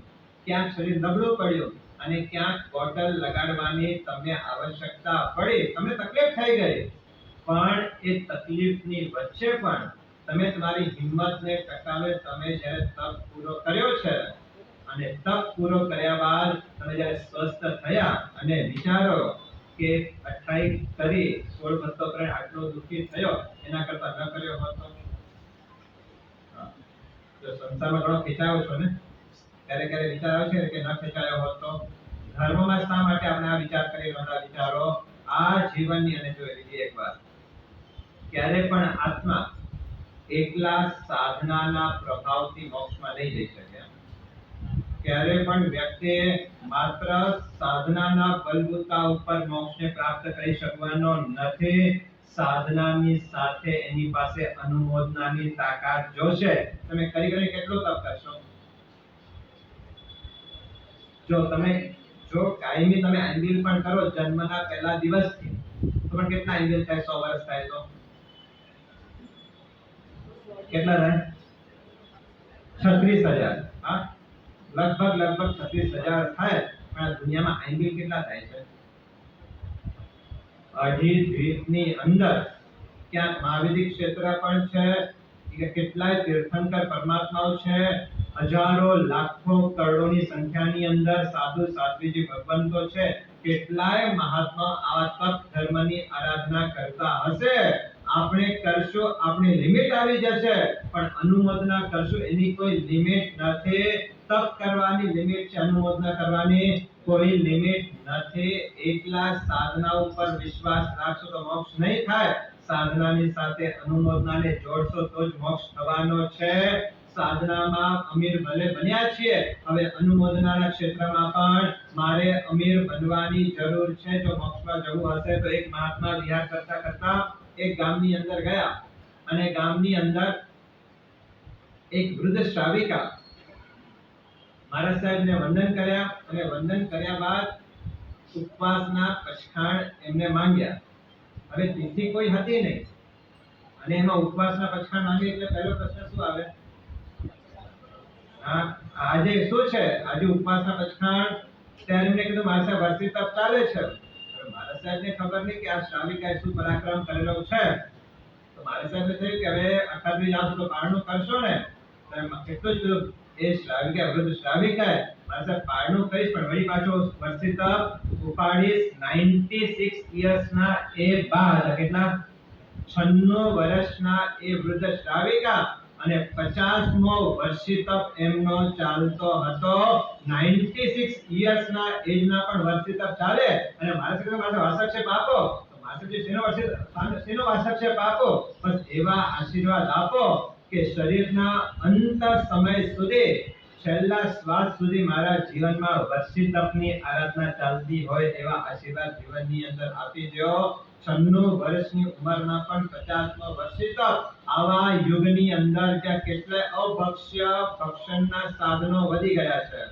ક્યાંક શરીર નબળું પડ્યું અને ક્યાંક બોટલ લગાડવાની તમને આવશ્યકતા પડી, તમને તકલીફ થઈ ગઈ, પણ એ તકલીફની વચ્ચે પણ તમે તમારી હિંમતને ટકાવે તમે જ્યારે તપ પૂરો કર્યો છે અને તપ પૂરો કર્યા બાદ તમે જ્યારે સ્વસ્થ થયા અને વિચારો કે 28 કરી 16 ભક્તો કરીને આટલો દુઃખી થયો એના કરતા ન કર્યો હોત તો સંસારમાં ઘણો ખેંચાયો છો ને, ક્યારે વિચાર આવે છે કે ન ખેંચાયો હોત તો. ધર્મમાં શા માટે આપણે આ વિચાર કરી રહ્યા વિચારો આ જીવનની અને જોઈ લીધી એક વાત, ક્યારે પણ આત્મા એકલા સાધનાના પ્રભાવથી મોક્ષમાં નહીં જઈ શકે. ક્યારે પણ વ્યક્તિએ માત્ર સાધનાના બલબૂતા ઉપર મોક્ષને પ્રાપ્ત કરી શકવાનો નથી. સાધનાની સાથે એની પાસે અનુમોદનાની તાકાત જોશે. તમે કરી કેટલું તપ કરશો? જો કાયમી તમે આંબિલ પણ કરો જન્મના પહેલા દિવસથી તો પણ કેટલા આંબિલ થાય? 100 વર્ષ થાય તો કેટલા થાય? 36,000. હા, લગભગ 36,000 થાય. પણ આ દુનિયામાં આંબિલ કેટલા થાય છે? અઢી દ્વીપની અંદર ક્યાંક મહાવિદ્ય ક્ષેત્ર પણ છે, કેટલાય તીર્થંકર પરમાત્માઓ છે, હજારો લાખો કરોડોની સંખ્યાની અંદર સાધુ સાધ્વીજી ભગવંતો છે, કેટલાય મહાત્મા આ તપ ધર્મની આરાધના કરતા હશે. આપણે કરશું, આપણી લિમિટ આવી જશે, પણ અનુમોદના કરશું એની કોઈ લિમિટ નથી. તપ કરવાની લિમિટ છે, અનુમોદના કરવાની કોઈ લિમિટ નથી. એકલા સાધના ઉપર વિશ્વાસ રાખશો તો મોક્ષ નહીં થાય. સાધનાની સાથે અનુમોદનાને જોડશો તો જ મોક્ષ થવાનો છે. સાધનામાં અમીર ભલે બન્યા છીએ, હવે અનુમોદનાના ક્ષેત્રમાં પણ મારે અમીર બનવાની જરૂર છે. જો મોક્ષમાં જવું હશે તો એક મહાત્મા વિહાર કરતા કરતા એક ગામની અંદર ગયા અને ગામની અંદર એક વૃદ્ધ શ્રાવિકા મહારાજ સાહેબને વંદન કર્યા અને વંદન કર્યા બાદ ઉપવાસના પછખાણ એમને માંગ્યા. હવે તિથિ કોઈ હતી નહીં અને એમાં ઉપવાસના પછખાણ માંગે એટલે પહેલો પ્રશ્ન શું આવે? આજે શું છે? આજે ઉપવાસના પછખાણ. ત્યારે એમને કીધું મારા સાહેબ વર્ષી તપ ચાલે છે. મારા સાહેબને ખબર નહીં કે આ શ્રાવિકાએ શું પરાક્રમ કરેલો છે. તો મારા સાહેબને થયું કે હવે અખાત્રી જાવ તો પારણું કરશો ને. એટલું જ એ શ્રાવિકા વૃદ્ધ શ્રાવિકાએ મારા સાહેબ પારણું કરીશ પણ વળી પાછો વર્ષી તપ ઉપાડીશ. 96 યર્સના એ બાદ કેટલા 96 વર્ષના એ વૃદ્ધ શ્રાવિકા અને 50મો વર્ષી તપ એમનો ચાલતો હતો. 96 યર્સના એજના પણ વર્ષી તપ ચાલે અને મારા વાસક્ષેપ આપો. તો મારા શેનો વાસક્ષેપ આપો? બસ એવા આશીર્વાદ આપો કે શરીરના અંત સમય સુધી, છેલ્લા શ્વાસ સુધી મારા જીવનમાં વર્ષી તપની આરાધના ચાલતી હોય એવા આશીર્વાદ જીવનની અંદર આપી દો. 96 વર્ષની ઉંમરના પણ 50મો વર્ષી તપ. આવા યુગની અંદર જ્યાં કેટલાય અભક્ષ્ય ભક્ષણના સાધનો વધી ગયા છે,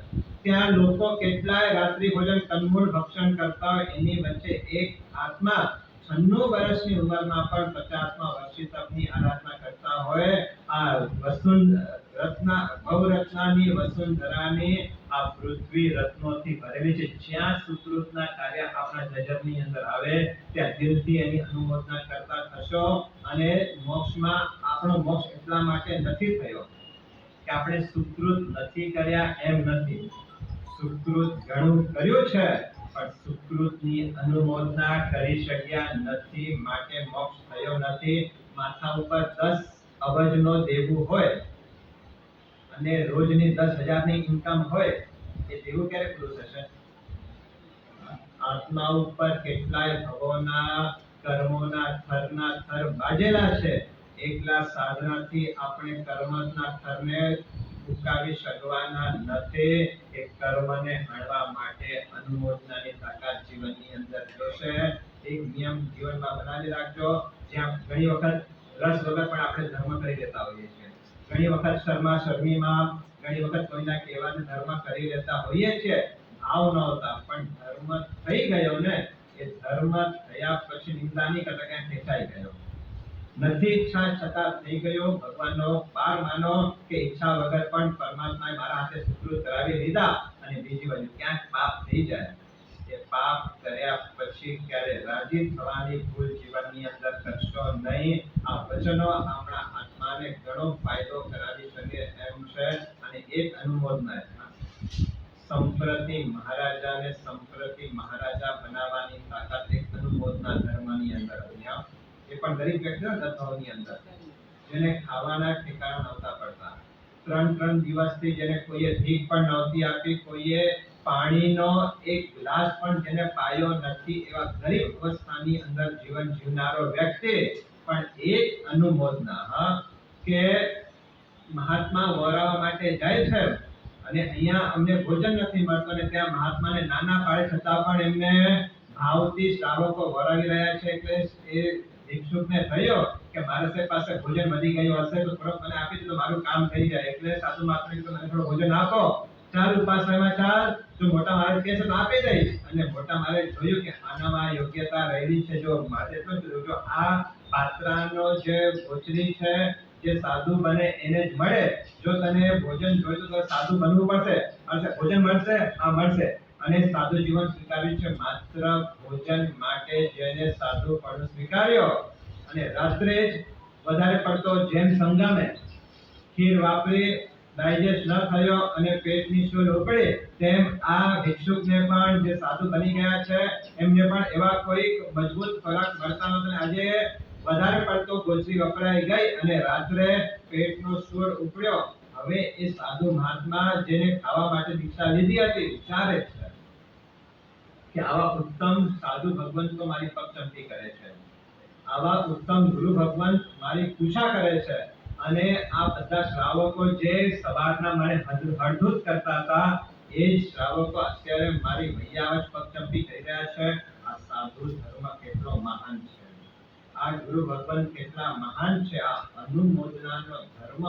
ત્યાં લોકો કેટલાય રાત્રિ ભોજન કંદમૂળ ભક્ષણ કરતા હોય, એની વચ્ચે એક આત્મા 96 વર્ષની ઉંમરમાં પણ 50મા વર્ષી તપની આરાધના કરતા હોય. આ ભવરત્નાની વસુંધરાની આ પૃથ્વી રત્નોથી ભરેલી છે. જ્યાં સુકૃતના કાર્ય આપણા નજરની અંદર આવે ત્યાં દિલથી એની અનુમોદના કરતા થશો. અને મોક્ષમાં આપણો મોક્ષ એટલા માટે નથી થયો કે આપણે સુકૃત નથી કર્યા એમ નથી. સુકૃત ઘણું કર્યું છે પણ સુકૃતની અનુમોદના કરી શક્યા નથી, માટે મોક્ષ થયો નથી. માથા ઉપર 10 અબજનો દેવું હોય અને રોજની 10,000ની ઇન્કમ હોય, એ દેવું ક્યારે પૂરું થશે? આત્મા ઉપર કેટલાય ભવોના કર્મોના થરના થર બાજેલા છે. એકલા સાધનાથી આપણે કર્મના થરને ઉકાવી શકવાના નથી. એ કર્મને હણવા માટે અનુમોદનાની તાકાત જીવનની અંદર જોશે. એક નિયમ જીવનમાં બનાવી રાખજો. જ્યાં ઘણી વખત રસ વગર પણ આપણે ધર્મ કરી દેતા હોઈએ છીએ, ઘણી વખત શર્મીમાં, ઘણી વખત કોઈના કહેવાથી ધર્મ કરી લેતા હોઈએ છીએ. ભાવ નહોતા, પણ ધર્મ થઈ ગયો ને, એ ધર્મ થયા પછી નિંદા નહીં કરતા, ક્યાંક ખેંચાઈ ગયો. નથી ઈચ્છા છતાં થઈ ગયો. ભગવાનનો પાર માનો કે ઈચ્છા વગર પણ પરમાત્માએ મારા હાથે સુકૃત કરાવી લીધા. અને બીજી બાજુ ક્યાંક પાપ થઈ જાય, એ પાપ કર્યા પછી ક્યારે રાજી થવાની ભૂલ જીવનની અંદર કરશો નહીં. આ વચનો આપણા આત્માને ઘણો ફાયદો કરાવી શકે એમ છે. અને એક અનુમોદના સંપ્રતિ મહારાજાને સંપ્રતિ મહારાજા બનાવવાની તાકાત એક અનુમોદના ધર્મની અંદર અહીંયા એ પણ દરેક વ્યક્તિના દત્તાઓની અંદર જેને ખાવાના ઠેકાણા નહોતા પડતા, 3 દિવસથી જેને કોઈએ ભીખ પણ નહોતી આપી, કોઈએ પાણીનો એક ગ્લાસ પણ જેને પાયો નથી, એવા ગરીબ અવસ્થાની અંદર જીવન જીવનારો વ્યક્તિ પણ એક અનુમોદના કે મહાત્મા વોરાવા માટે જાય છે અને અહીંયા અમને ભોજન નથી મળતું અને ત્યાં મહાત્માને નાના પાડે છતાં પણ એમને ભાવથી શ્રાવકો વરાવી રહ્યા છે. એટલે એ ભિક્ષુકને થયો કે મારા પાસે ભોજન વધી ગયું હશે તો થોડોક મને આપી દો તો મારું કામ થઈ જાય. એટલે સાધુ મહાત્માએ કીધું મને થોડું ભોજન આપો. ચાલ ઉપાસનામાં ચાલ, જો મોટા મહારાજ કહે છે તો આપી દઈશ. અને મોટા મહારાજે જોયું કે આનામાં યોગ્યતા રહેલી છે. જો મારે એટલું જ કીધું, જો આ પાત્રાનો જે ગોચરી છે જે સાધુ બને એને જ મળે. જો તને ભોજન જોઈતું તો સાધુ બનવું પડશે. ભોજન મળશે? હા મળશે. અને સાધુ જીવન સ્વીકાર્યું છે માત્ર ભોજન માટે. જેને સાધુ પણ સ્વીકાર્યો અને રાત્રે જ વધારે પડતો જેમ સંગમે ખીર વાપરી ડાયજેસ્ટ ન થયો અને પેટની શૂલ ઉપડી, તેમ આ ભિક્ષુકને પણ જે સાધુ બની ગયા છે એમને પણ એવા કોઈ મજબૂત ખોરાક મળતા નહોતો. આજે વધારે પડતો ગોચરી વપરાઈ ગઈ અને રાત્રે પેટનો શૂળ ઉપડ્યો. હવે એ સાધુ મહાત્મા જેને ખાવા માટે દીક્ષા લીધી હતી વિચારે છે કે આવા ઉત્તમ સાધુ ભગવંત તો મારી પગચંપી કરે છે, આવા ઉત્તમ ગુરુ ભગવંત મારી પૂછા કરે છે. અને આ બધા શ્રાવકો જે સવારના મને હળધૂત કરતા હતા એ જ શ્રાવકો અત્યારે મારી મૈયાવત પગચંપી કરી રહ્યા છે. આ સાધુ ધર્મ કેટલો મહાન છે, આ ગુરુ ભગવંત કેટલા મહાન છે. આ અનુમોદનાનો ધર્મ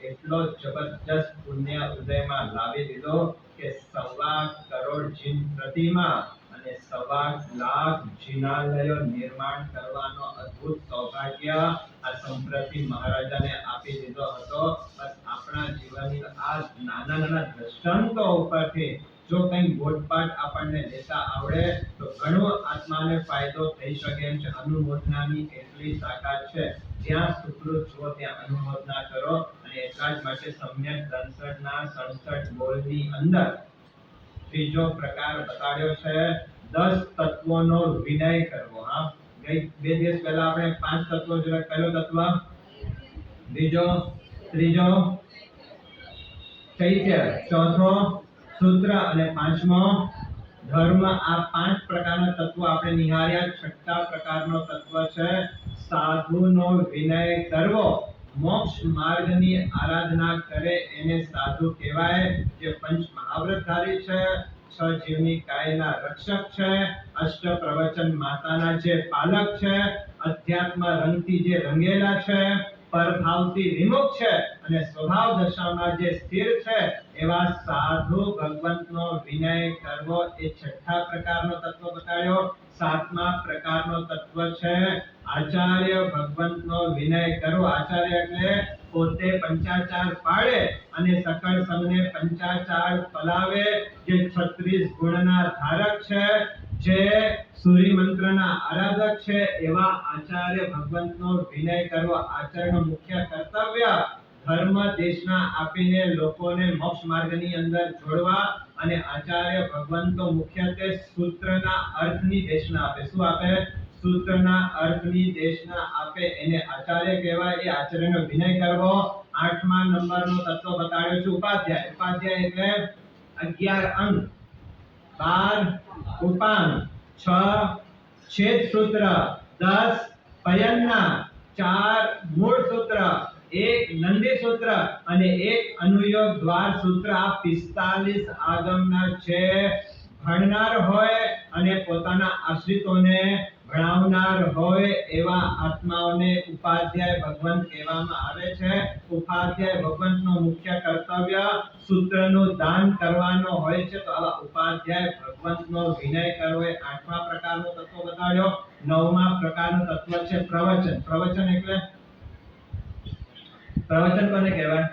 એટલો જબરજસ્ત પુણ્ય ઉદયમાં લાવી દીધો કે 1.25 કરોડ જીન પ્રતિમા અને 1.25 લાખ જીનાલયો નિર્માણ કરવાનો અદ્ભુત સૌભાગ્ય આ સંપ્રતિ મહારાજાને આપી દીધો હતો. બસ આપણા જીવનની આ નાના નાના દ્રષ્ટાંતો ઉપરથી જો કંઈ બોધપાઠ આપણને લેતા આવડે તો ઘણો આત્માને ફાયદો થઈ શકે એમ છે. અનુમોદનાની એટલી તાકાત છે. જ્યાં સુકૃત છો ત્યાં અનુમોદના કરો. અને એટલા જ માટે સમ્યક દંસળના 67 બોલની અંદર ત્રીજો પ્રકાર બતાડ્યો છે 10 તત્વોનો વિનય કરવો. હા, ગઈ 2 દિવસ પહેલા આપણે 5 તત્વો જોયા. પહેલો તત્વ, બીજો, ત્રીજો ચૈત્ય, ચોથો સૂત્ર અને પાંચમો ધર્મ. આ 5 પ્રકારના તત્વો આપણે નિહાળ્યા. છઠ્ઠા પ્રકારનો તત્વ છે સાધુનો વિનય કરવો. મોક્ષ માર્ગની આરાધના કરે એને સાધુ કહેવાય. જે પંચ મહાવ્રતધારી છે, 6 જીવની કાયના રક્ષક છે, અષ્ટ પ્રવચન માતાના જે પાલક છે, અધ્યાત્મ રંગથી જે રંગેલા છે, પરભાવથી વિમુખ છે અને સ્વભાવ દશામાં જે સ્થિર છે એવા સાધુ ભગવંતનો વિનય કરવો. એ છઠ્ઠા પ્રકારનો તત્વ બતાવ્યો. 7મા પ્રકારનો તત્વ છે આચાર્ય ભગવંતનો વિનય કરવો. આચાર્ય એટલે પોતે પંચાચાર પાડે અને સકળ સંઘને પંચાચાર ફલાવે, જે 36 ગુણના ધારક છે, જે સૂર્ય મંત્રના આરાધક છે, એવા આચાર્ય ભગવંતનો વિનય કરવો. આચાર્યનો મુખ્ય કર્તવ્ય ધર્મ દેશના આપીને લોકોને મોક્ષ માર્ગની અંદર જોડવા. અને આચાર્ય ભગવંતો મુખ્યત્વે સૂત્રના અર્થની દેશના આપે. શું આપે? સૂત્રના અર્થની દેશના આપે એને આચાર્ય કહેવાય. એ આચાર્યનો વિનય કરવો. 8મા નંબરનો તત્વ બતાડ્યો છે ઉપાધ્યાય. ઉપાધ્યાય એટલે 11 અંગ, 12 ઉપાંગ, 6 છેદ સૂત્ર, 10 પયન્ના, 4 મૂળ સૂત્ર, 1 નંદી સૂત્ર અને 1 અનુયોગ દ્વાર સૂત્ર. આ 45 આગમના છે. ભણનાર હોય અને પોતાના આશ્રિતોને ભણાવનાર હોય એવા આત્માઓને ઉપાધ્યાય ભગવંત કહેવામાં આવે છે. ઉપાધ્યાય ભગવંતનો મુખ્ય કર્તવ્ય સૂત્રનું દાન કરવાનો હોય છે. તો આવા ઉપાધ્યાય ભગવંતનો વિનય કરવો એ 8મા પ્રકારનો તત્વ બતાવ્યો. 9મા પ્રકારનું તત્વ છે પ્રવચન. પ્રવચન એટલે પ્રવચન કોને કહેવાય?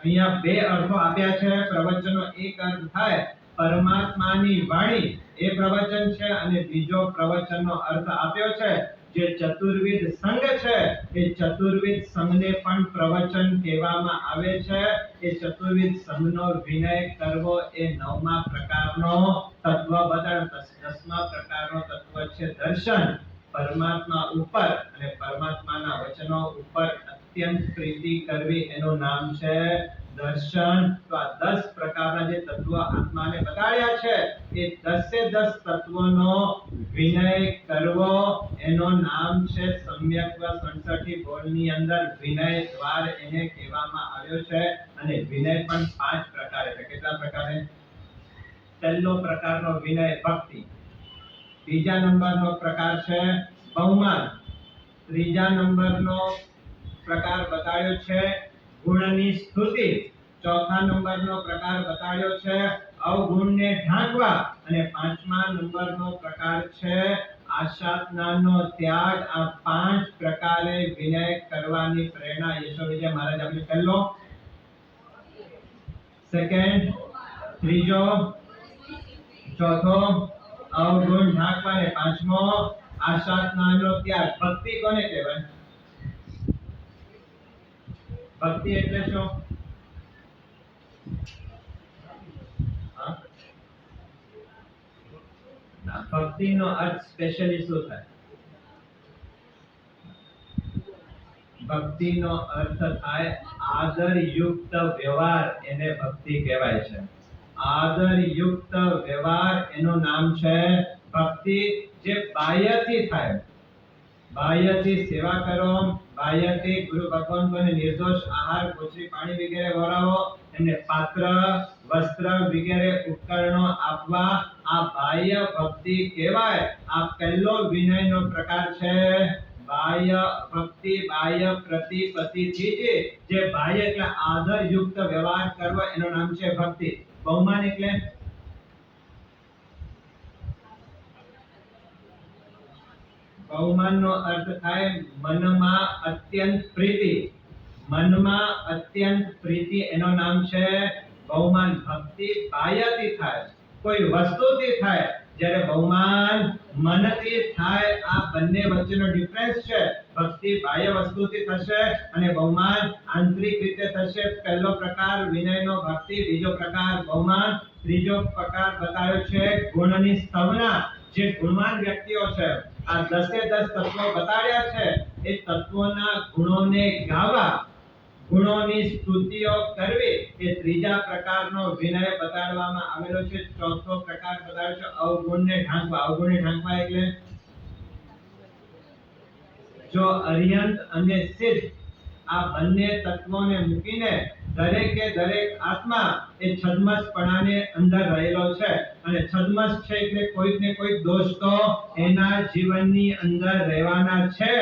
અહીંયા બે અર્થો આપ્યા છે પ્રવચનનો. એક અર્થ થાય પરમાત્માની વાણી, એ પ્રવચન છે, અને બીજો પ્રવચનનો અર્થ આપ્યો છે જે ચતુર્વિધ સંઘ છે, એ ચતુર્વિધ સંઘને પણ પ્રવચન કહેવામાં આવે છે. એ ચતુર્વિધ સંઘનો વિનય કરવો એ 9મા પ્રકારનો તત્વ બતાવ્યો. 10મા પ્રકારનો તત્વ છે દર્શન. પરમાત્મા ઉપર અને પરમાત્માના વચનો ઉપર અત્યંત પ્રીતિ કરવી એનું નામ છે દર્શન. તો આ 10 પ્રકારના જે તત્વો આત્માને બતાડ્યા છે એ 10 તત્વોનો વિનય કરવો એનું નામ છે સમ્યક 67 બોલની અંદર વિનય દ્વાર એને કહેવામાં આવ્યો છે. અને વિનય પણ 5 પ્રકારે છે. કેટલા પ્રકારે? પહેલો પ્રકારનો વિનય ભક્તિ, બીજા નંબરનો પ્રકાર છે બહુમાન, ત્રીજા નંબરનો પ્રકાર બતાવ્યો છે ગુણની સ્તુતિ, ચોથા નંબરનો પ્રકાર બતાવ્યો છે અવગુણને ઢાંકવા, અને 5મા નંબરનો પ્રકાર છે આશાતનાનો ત્યાગ. આ 5 પ્રકારે વિનય કરવાની પ્રેરણા યશોવિજય મહારાજ આપણે પહેલો, સેકન્ડ, ત્રીજો, ચોથો અવગુણ ઢાંકવા, અને 5મો આશાતનાનો ત્યાગ. ભક્તિ કોને કહેવાય? ભક્તિ એટલે શું? ભક્તિનો અર્થ સ્પેશિયલી શું થાય? ભક્તિનો અર્થ થાય આદરયુક્ત વ્યવહાર, એને ભક્તિ કહેવાય છે. આદરયુક્ત વ્યવહાર એનું નામ છે ભક્તિ. જે બાહ્યથી થાય, બાહ્યથી સેવા કરો, બાહ્યથી ગુરુ ભગવંતોને નિર્દોષ આહાર, કોચરી, પાણી વગેરે વરાવો, એમને પાત્ર, વસ્ત્ર વગેરે ઉપકરણો આપવા, આ બાહ્ય ભક્તિ કહેવાય. આ પહેલો વિનયનો પ્રકાર છે બાહ્ય ભક્તિ. બાહ્ય પ્રતિપત્તિથી જે બાહ્ય એટલે આદરયુક્ત વ્યવહાર કરવો એનું નામ છે ભક્તિ. બહુમાન એટલે બહુમાનનો અર્થ થાય મનમાં અત્યંત પ્રીતિ. મનમાં અત્યંત પ્રીતિ એનું નામ છે બહુમાન. ભક્તિ બાહ્યથી થાય, કોઈ વસ્તુથી થાય, જ્યારે બહુમાન મનથી થાય. આ બંને વચ્ચેનો ડિફરન્સ છે. ભક્તિ બાહ્ય વસ્તુથી થશે અને બહુમાન આંતરિક રીતે થશે. પહેલો પ્રકાર વિનયનો ભક્તિ, બીજો પ્રકાર બહુમાન, ત્રીજો પ્રકાર બતાવ્યો છે ગુણની સ્તવના. જે ગુણવાન વ્યક્તિઓ છે, આ 10 તત્વો બતાવ્યા છે, એ તત્વોના ગુણોને ગાવા, ગુણોની સ્તુતિઓ કરવી, એ ત્રીજા પ્રકારનો વિનય બતાડવામાં આવેલો છે. ચોથો પ્રકાર બતાવ્યો છે અવગુણને ઢાંકવા. અવગુણને ઢાંકવા એટલે જો અર્યંત અને સિદ્ધ આ બંને તત્વોને મૂકીને દરેકે દરેક આત્મા એ છદ્મસપણાને અંદર રહેલો છે. અને છદ્મસ છે એટલે કોઈક ને કોઈક દોષ તો એના જીવનની અંદર રહેવાના છે.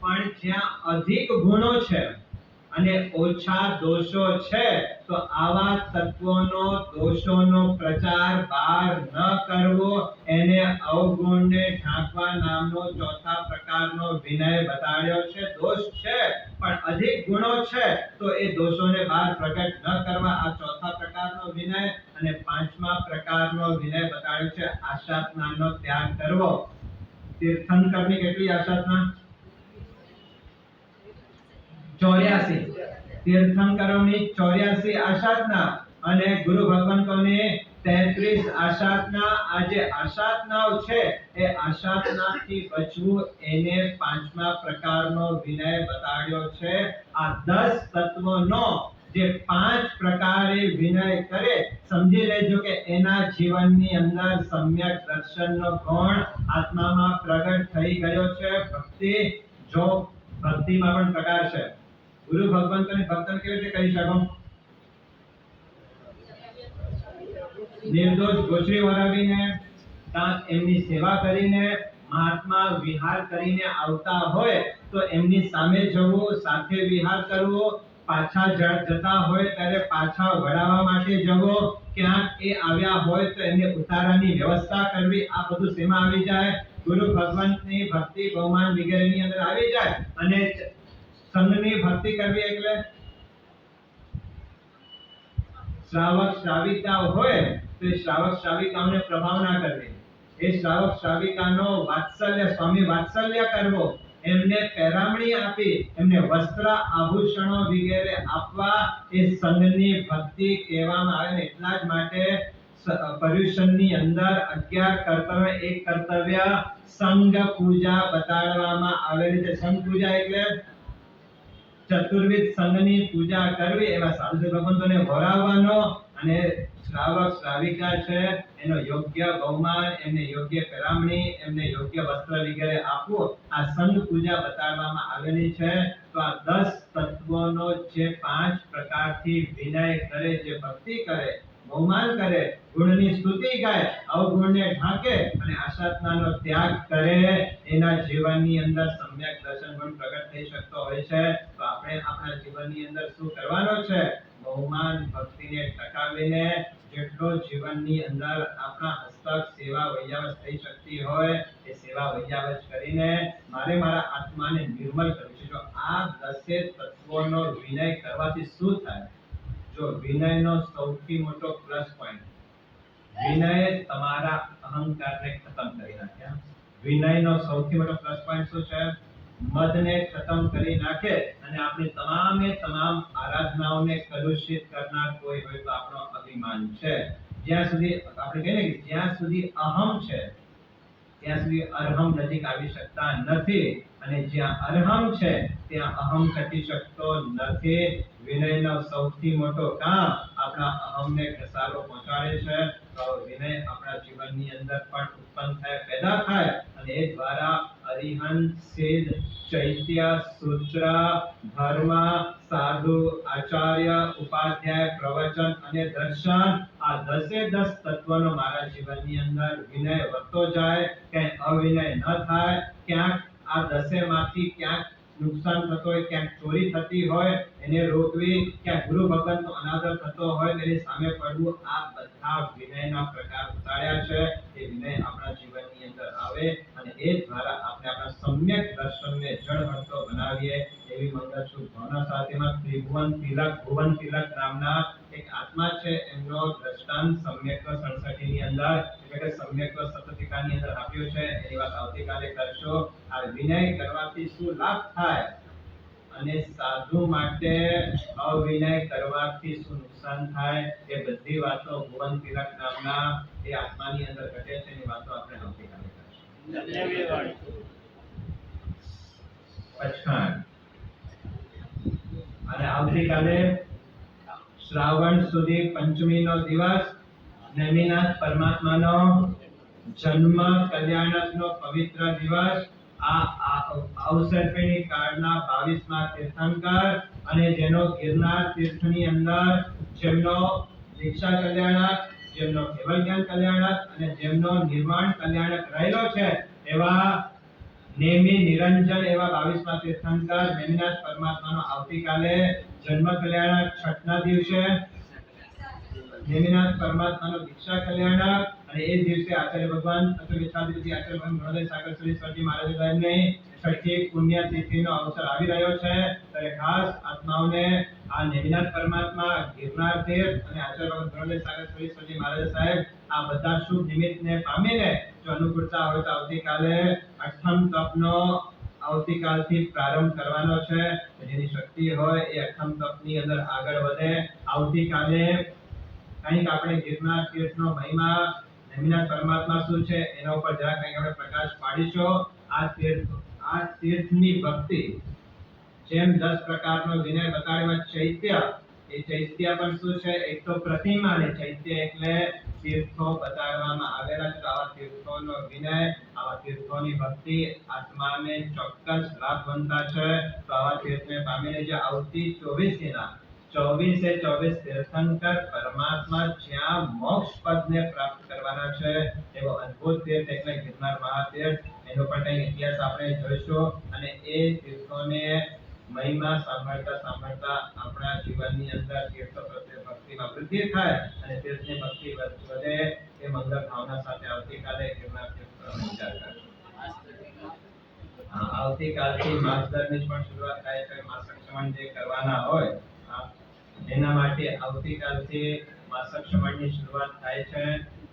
પણ જ્યાં અધિક ગુણો છે અને ઓછા દોષો છે, તો આવા તત્વોનો દોષોનો પ્રચાર બહાર ન કરવો, એને અવગુણને ઢાંકવા નામનો ચોથા પ્રકારનો વિનય બતાડ્યો છે. દોષ છે પણ અધિક ગુણો છે, તો એ દોષોને બહાર પ્રગટ ન કરવા, આ ચોથા પ્રકારનો વિનય. અને 5મા પ્રકારનો વિનય બતાડ્યો છે આશાતનાનો ત્યાગ કરવો. તીર્થંકરની કેટલી આશાતના? 84. તીર્થંકરોની 84 આશાતના અને ગુરુ ભગવંતોની 33 આશાતના. આ જે આશાતનાઓ છે એ આશાતનાથી બચવું, એને 5મા પ્રકારનો વિનય બતાડ્યો છે. આ 10 તત્વોનો જે 5 પ્રકારે વિનય કરે, સમજી લેજો કે એના જીવનની અંદર સમ્યક દર્શનનો ગુણ આત્મામાં પ્રગટ થઈ ગયો છે. ભક્તિ, જો ભક્તિમાં પણ પ્રકાર છે. ગુરુ ભગવંતોની ભક્તન કેવી રીતે કરી શકો? નિર્દોષ ગોચરી વરાવીને, કાં એમની સેવા કરીને મહાત્મા વિહાર કરીને આવતા હોય તો એમની સામે જવું, સાથે વિહાર કરવો, પાછા જતા હોય ત્યારે પાછા વળાવવા માટે જવો, ક્યાંક એ આવ્યા હોય તો એમને ઉતારાની વ્યવસ્થા કરવી, આ બધું શેમાં આવી જાય? ગુરુ ભગવંતની ભક્તિ બહુમાન વગેરેની અંદર આવી જાય. અને સંઘની ભક્તિ કરવી એટલે શ્રાવક શ્રાવિકા હોય તો એ શ્રાવક શ્રાવિકાઓને પ્રભાવના કરવી, એ શ્રાવક શ્રાવિકાનો વાત્સલ્ય, સ્વામી વાત્સલ્ય કરવો, એમને પેરામણી આપી, એમને વસ્ત્ર આભૂષણો વગેરે આપવા, એ સંઘની ભક્તિ કહેવામાં આવે. ને એટલા જ માટે પર્યુષણની અંદર 11 કર્તવ્ય એક કર્તવ્ય સંઘ પૂજા બતાડવામાં આવેલી છે. સંઘ પૂજા એટલે ચતુર્વિધ સંઘની પૂજા કરવી, એવા સાધુ ભગવંતોને વરાવવાનો, અને શ્રાવક શ્રાવિકા છે એનો યોગ્ય બહુમાન, એમને યોગ્ય પેરામણી, એમને યોગ્ય વસ્ત્ર વગેરે આપવું, આ સંઘ પૂજા બતાડવામાં આવેલી છે. તો આ 10 તત્વોનો જે 5 પ્રકારથી વિનય કરે, જે ભક્તિ કરે, બહુમાન કરે, ગુણની સ્તુતિ ગાય, અવગુણને ઢાંકે અને આશાત્માનો ત્યાગ કરે, એના જીવનની અંદર સમ્યક દર્શન ગુણ પ્રગટ થઈ શકતો હોય છે. તો આપણે આપણા જીવનની અંદર શું કરવાનો છે? બહુમાન ભક્તિને ટકાવીને જેટલો જીવનની અંદર આપણા હસ્તક સેવા વૈયાવસ થઈ શકતી હોય એ સેવા વૈયાવસ કરીને મારે મારા આત્માને નિર્મલ કરવું છે. જો આ 10 તત્વોનો વિનય કરવાથી શું થાય? જો વિનયનો સૌથી મોટો પ્લસ પોઈન્ટ, વિનય તમારા અહંકારને ખતમ કરી નાખે. વિનયનો સૌથી મોટો પ્લસ પોઈન્ટ શું છે? મદને ખતમ કરી નાખે. અને આપણી તમામ આરાધનાઓને કલુષિત કરનાર કોઈ હોય તો આપણો અભિમાન છે. જ્યાં સુધી આપણે કહીએ ને કે જ્યાં સુધી અહમ છે ત્યાં સુધી અરહમ નજીક આવી શકતા નથી, અને જ્યાં અરહમ છે ત્યાં અહમ ટકી શકતો નથી. વિનયનો સૌથી મોટો કામ આપણા અહમને ઘસારો પહોંચાડે છે. તો વિનય આપણા જીવનની અંદર પણ ઉત્પન્ન થાય, પેદા થાય, અને એ દ્વારા અરિહંત, સિદ્ધ, ચૈત્ય, સૂત્ર, ધર્મ, સાધુ, આચાર્ય, ઉપાધ્યાય, પ્રવચન અને દર્શન, આ 10 તત્વોનો મારા જીવનની અંદર વિનય વધતો જાય, ક્યાંય અવિનય ન થાય. ક્યાંક આ 10 માંથી ક્યાંક નુકસાન થતો હોય, ક્યાંક ચોરી થતી હોય, એને રોકવી, ક્યાંક ગુરુ ભગવંતનો અનાદર થતો હોય એની સામે પડવું, આ બધા વિનયના પ્રકાર ઉતાર્યા છે. એ વિનય આપણા જીવનની અંદર આવે અને એ દ્વારા આપણે આપણા સમ્યક દર્શનને જળહળતો બનાવીએ, એવી મંગળ શુભ ભાવના સાથેમાં ત્રિભુવન તિલક, ભુવન તિલક નામના એક આત્મા છે, એમનો દ્રષ્ટાંત સમ્યક 67 ની અંદર એટલે કે સમ્યક સપ્તતિકાની અંદર આપ્યો છે. એની વાત આવતીકાલે કરશો. આ વિનય કરવાથી શું લાભ થાય અને સાધુ માટે અવિનય કરવાથી શું નુકસાન થાય, એ બધી વાતો ભુવન તિલક નામના એ આત્માની અંદર ઘટે છે. એની વાતો આપણે આવતીકાલે કરશું. પછાણ અને આવતીકાલે શ્રાવણ સુધી પંચમીનો દિવસ, નેમિનાથ પરમાત્માનો જન્મ કલ્યાણકનો પવિત્ર દિવસ. આ અવસર્પિણી કાળના 22મા તીર્થંકર અને જેનો ગિરનાર તીર્થની અંદર જેમનો દીક્ષા કલ્યાણક, જેમનો કેવલ જ્ઞાન કલ્યાણક અને જેમનો નિર્વાણ કલ્યાણક રહેલો છે, એવા નેમિ નિરંજન એવા 22મા તીર્થંકર નેમિનાથ પરમાત્માનો આવતીકાલે જન્મ કલ્યાણક, છઠના દિવસે નેમિનાથ પરમાત્માનો દીક્ષા કલ્યાણક, અને એ દિવસે આચાર્ય ભગવાન વિશ્વામિત્રજી આચાર્ય ભગવાન ગુણોદય સાગર સુરેશ્વરજી મહારાજ સાહેબની છઠ્ઠી પુણ્ય તિથિનો અવસર આવી રહ્યો છે. ત્યારે ખાસ આત્માઓને આ નેમિનાથ પરમાત્મા, ગિરનાર તીર્થ અને આચાર્ય ભગવાન ગુણોદય સાગર સુરેશ્વરજી મહારાજ સાહેબ આ બધા શુભ નિમિત્તને પામીને જો અનુકૂળતા હોય તો આવતીકાલે અઠમ તપનો આવતીકાલથી પ્રારંભ કરવાનો છે. જેની શક્તિ હોય એ અઠમ તપની અંદર આગળ વધે. આવતીકાલે કંઈક આપણે ગિરનાર તીર્થનો મહિમા, નેમિનાથ પરમાત્મા શું છે એના ઉપર જરા કંઈક આપણે પ્રકાશ પાડીશું. આ તીર્થની ભક્તિ જેમ 10 પ્રકારનો વિનય બતાડ્યો, ચૈત્ય, એ ચૈત્ય પણ શું છે? એક તો પ્રતિમા, અને ચૈત્ય એટલે તીર્થો બતાડવામાં આવેલા છે. આવા તીર્થોનો વિનય, આવા તીર્થોની ભક્તિ આત્માને ચોક્કસ લાભ બનતા છે. તો આવા તીર્થને પામીને જે આવતી 24 ના 24 तीर्थंकर परमात्मा ज्या मोक्ष पद ने प्राप्त करवाना છે એવો અદ્ભુત તીર્થ એટલે ગિરનાર મહાતીર્થ એનો પણ કંઈ ઇતિહાસ આપણે જોઈશું અને એ તીર્થોને મહિમા સાંભળતા સાંભળતા આપણા જીવનની અંદર તીર્થ પ્રત્યે ભક્તિમાં વૃદ્ધિ થાય અને તીર્થની ભક્તિ વધે એ મંગળ ભાવના સાથે આવતીકાલે ગિરનાર તીર્થનો વિચાર કરીશું. આવતીકાલથી માસદરની પણ શરૂઆત થાય છે. માસક શ્રવણ જે કરવાના હોય એના માટે આવતીકાલથી માસક શ્રવણની શરૂઆત થાય છે.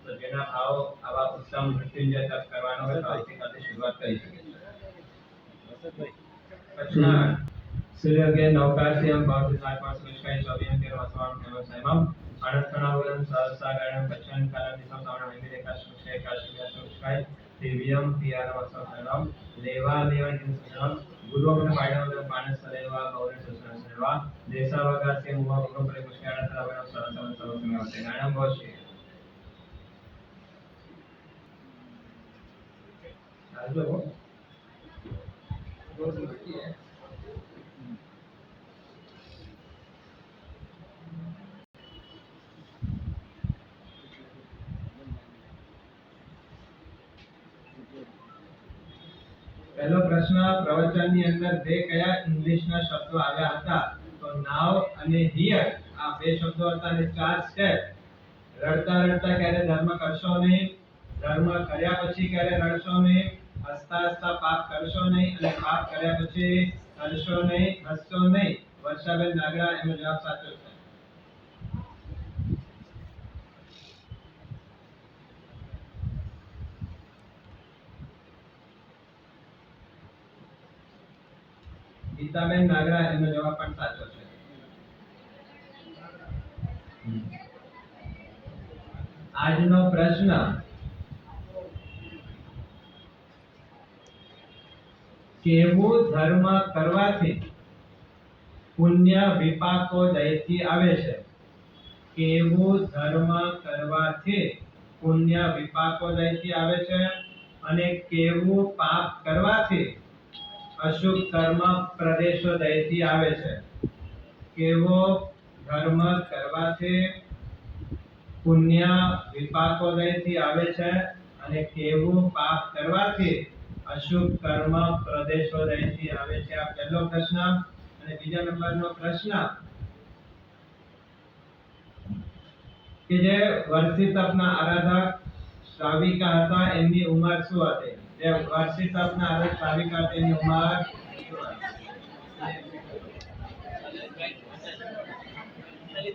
તો જેના ભાવ આવા ઉત્તમ મૃત્યુંજય તપ કરવાનો હોય તો આવતીકાલથી શરૂઆત કરી શકે છે. પછી सूर्योगे नौकास्यं भवतिसात्मा सुविष्काय चौबियं केरवसवां केवसैमं अनर्थनावलं सहस्रागणं पच्छन् कालनिसं सावणं विवेका सुक्षय काशिया सुक्षय दिव्यं पियारवसवं लेवा लेवनिसं गुरुवमन पाडवलं पानसलेवा गौरससनसेवा देशावगास्य मुवा गुरुपरे पुष्करणतरवनं सरसवन सर्वसंगते गाणं भवति आजो रोज बाकी है. पहलो प्रश्न प्रवचनની અંદર બે કયા ઇંગ્લિશના શબ્દો આવ્યા હતા તો નાવ અને હિયર આ બે શબ્દો હતા અને ચાર સ્ટેપ રડતા રડતા ક્યારે ધર્મ કરશો નહીં ધર્મ કર્યા પછી ક્યારે રડશો નહીં હસતા હસતા પાપ કરશો નહીં અને પાપ કર્યા પછી કરશો નહીં હસશો નહીં વર્ષાબેન નાગરા એનો જવાબ સાચો છે. ગીતાબેન નાગરા એનો જવાબ પણ સાચો છે. આજનો પ્રશ્ન કેવું ધર્મ કરવાથી પુણ્ય વિપાકો દયથી આવે છે? કેવું ધર્મ કરવાથી પુણ્ય વિપાકો દયથી આવે છે અને કેવું પાપ કરવાથી અશુભ કર્મ પ્રદેશો દયથી આવે છે? કેવો ધર્મ કરવાથી પુણ્ય વિપાકો દયથી આવે છે અને કેવું પાપ કરવાથી અશુભ કર્મ પ્રદેશો દયથી આવે છે? આ પહેલો પ્રશ્ન. અને બીજા નંબરનો પ્રશ્ન કે જે વર્ષી તપના આરાધક શ્રાવિકા હતા એમની ઉંમર શું હતી? જે વર્ષી તપના આરાધક શ્રાવિકા હતી એની ઉંમર